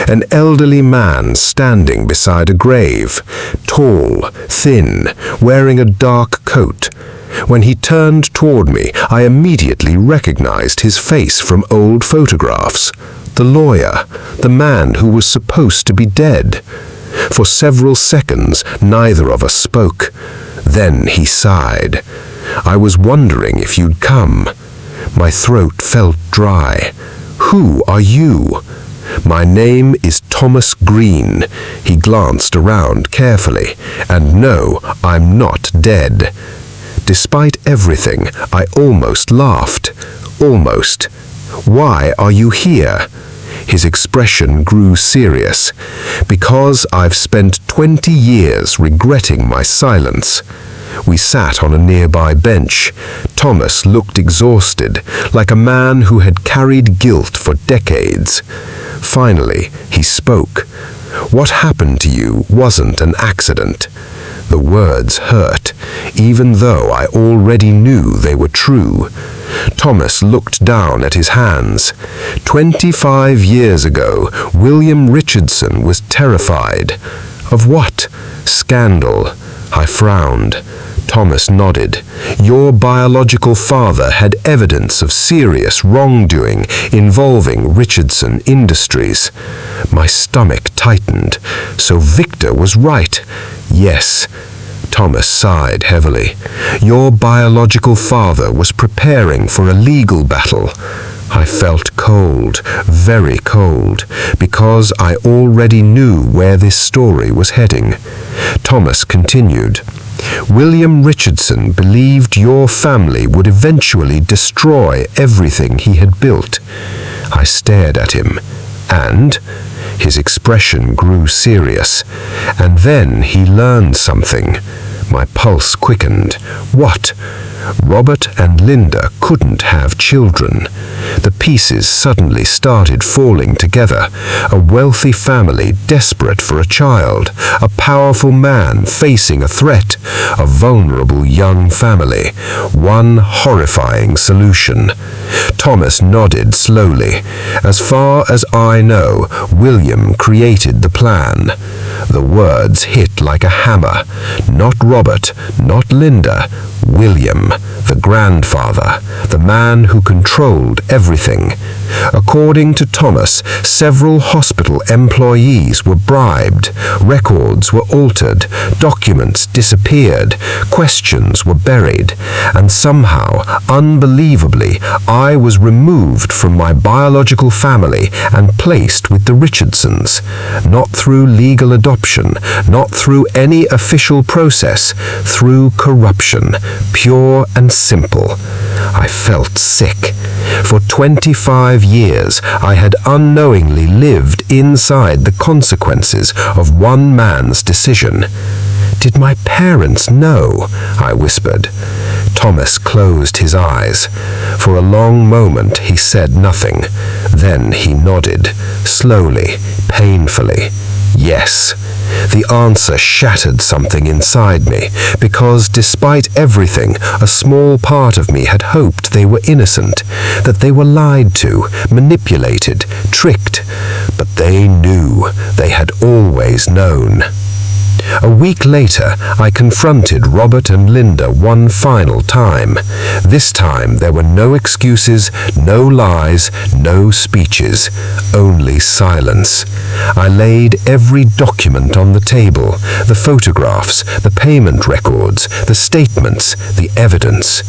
an elderly man standing beside a grave, tall, thin, wearing a dark coat. When he turned toward me, I immediately recognized his face from old photographs. The lawyer, the man who was supposed to be dead. For several seconds, neither of us spoke. Then he sighed. I was wondering if you'd come. My throat felt dry. Who are you? My name is Thomas Green. He glanced around carefully. And no, I'm not dead. Despite everything, I almost laughed. Almost. Why are you here? His expression grew serious. Because I've spent 20 years regretting my silence. We sat on a nearby bench. Thomas looked exhausted, like a man who had carried guilt for decades. Finally, he spoke. What happened to you wasn't an accident. The words hurt, even though I already knew they were true. Thomas looked down at his hands. 25 years ago, William Richardson was terrified. Of what? Scandal. I frowned. Thomas nodded. Your biological father had evidence of serious wrongdoing involving Richardson Industries. My stomach tightened. So Victor was right. Yes. Thomas sighed heavily. Your biological father was preparing for a legal battle. I felt cold, very cold, because I already knew where this story was heading. Thomas continued. William Richardson believed your family would eventually destroy everything he had built. I stared at him, and his expression grew serious. And then he learned something. My pulse quickened. What? Robert and Linda couldn't have children. The pieces suddenly started falling together. A wealthy family desperate for a child, a powerful man facing a threat, a vulnerable young family. One horrifying solution. Thomas nodded slowly. As far as I know, William created the plan. The words hit like a hammer. Not Robert, not Linda, William, the grandfather, the man who controlled everything. According to Thomas, several hospital employees were bribed, records were altered, documents disappeared, questions were buried, and somehow, unbelievably, I was removed from my biological family and placed with the Richardsons. Not through legal adoption, not through any official process, through corruption, pure and simple. I felt sick. For 25 years, I had unknowingly lived inside the consequences of one man's decision. Did my parents know? I whispered. Thomas closed his eyes. For a long moment, he said nothing. Then he nodded, slowly, painfully. Yes. The answer shattered something inside me, because despite everything, a small part of me had hoped they were innocent, that they were lied to, manipulated, tricked. But they knew. They had always known. A week later, I confronted Robert and Linda one final time. This time, there were no excuses, no lies, no speeches, only silence. I laid every document on the table, the photographs, the payment records, the statements, the evidence.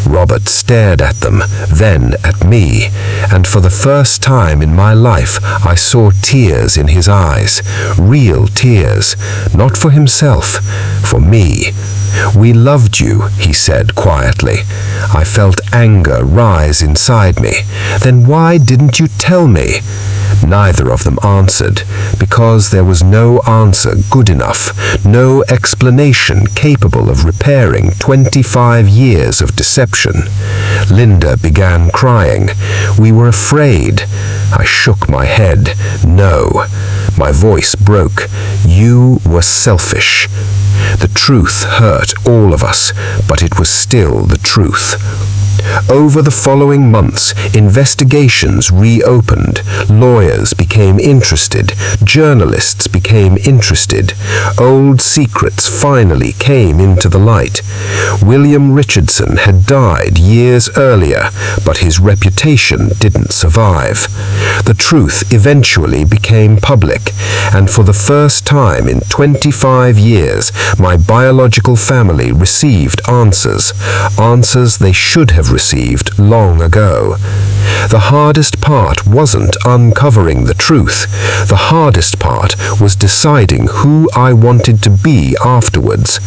Robert stared at them, then at me, and for the first time in my life, I saw tears in his eyes, real tears, not for himself, for me. We loved you, he said quietly. I felt anger rise inside me. Then why didn't you tell me? Neither of them answered, because there was no answer good enough, no explanation capable of repairing 25 years of deception. Linda began crying. We were afraid. I shook my head. No. My voice broke. You were selfish. The truth hurt all of us, but it was still the truth. Over the following months, investigations reopened, lawyers became interested, journalists became interested, old secrets finally came into the light. William Richardson had died years earlier, but his reputation didn't survive. The truth eventually became public, and for the first time in 25 years, my biological family received answers they should have received long ago. The hardest part wasn't uncovering the truth. The hardest part was deciding who I wanted to be afterwards.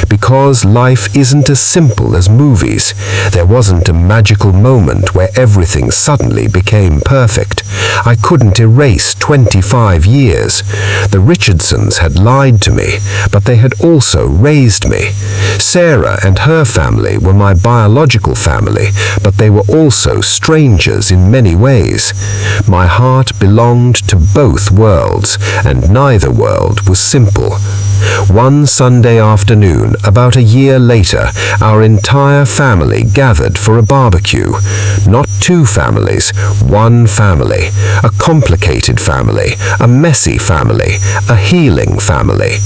Because life isn't as simple as movies. There wasn't a magical moment where everything suddenly became perfect. I couldn't erase 25 years. The Richardsons had lied to me, but they had also raised me. Sarah and her family were my biological family, but they were also strangers in many ways. My heart belonged to both worlds, and neither world was simple. One Sunday afternoon, about a year later, our entire family gathered for a barbecue. Not two families, one family. A complicated family, a messy family, a healing family.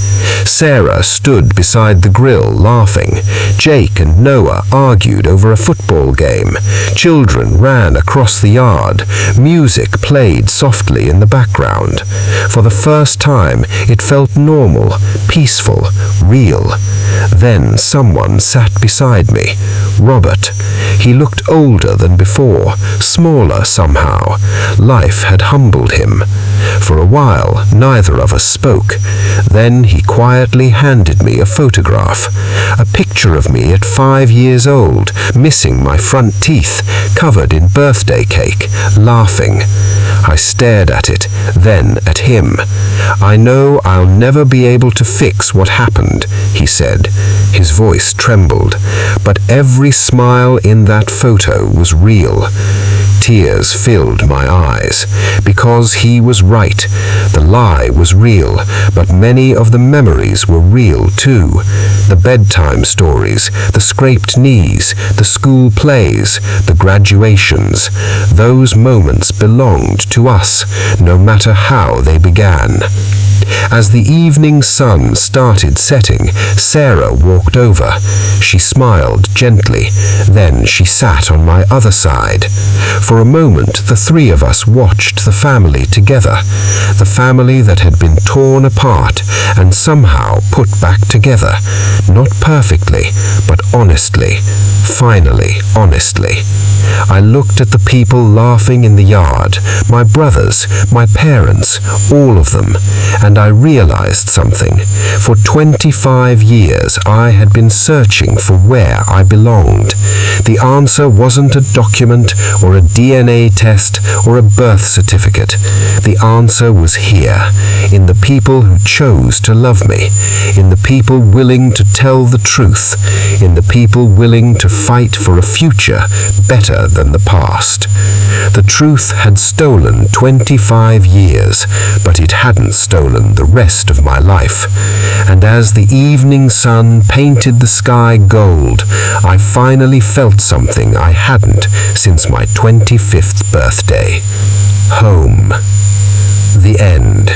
Sarah stood beside the grill laughing. Jake and Noah argued over a football game. Children ran across the yard. Music played softly in the background. For the first time, it felt normal, peaceful, real. Then someone sat beside me. Robert. He looked older than before, smaller somehow. Life had humbled him. For a while, neither of us spoke. Then he quietly handed me a photograph. A picture of me at 5 years old, missing my front teeth, covered in birthday cake, laughing. I stared at it, then at him. "I know I'll never be able to fix what happened," he said. His voice trembled, but every smile in that photo was real. Tears filled my eyes, because he was right. The lie was real, but many of the memories were real too. The bedtime stories, the scraped knees, the school plays, the graduations. Those moments belonged to us, no matter how they began. As the evening sun started setting, Sarah walked over. She smiled gently. Then she sat on my other side. For a moment, the three of us watched the family together. The family that had been torn apart and somehow put back together. Not perfectly, but honestly. Finally, honestly. I looked at the people laughing in the yard, my brothers, my parents, all of them, and I realized something. For 25 years, I had been searching for where I belonged. The answer wasn't a document or a DNA test or a birth certificate. The answer was here, in the people who chose to love me, in the people willing to tell the truth, in the people willing to fight for a future better than the past. The truth had stolen 25 years, but it hadn't stolen the rest of my life. And as the evening sun painted the sky gold, I finally felt something I hadn't since my 25th birthday. Home. The end.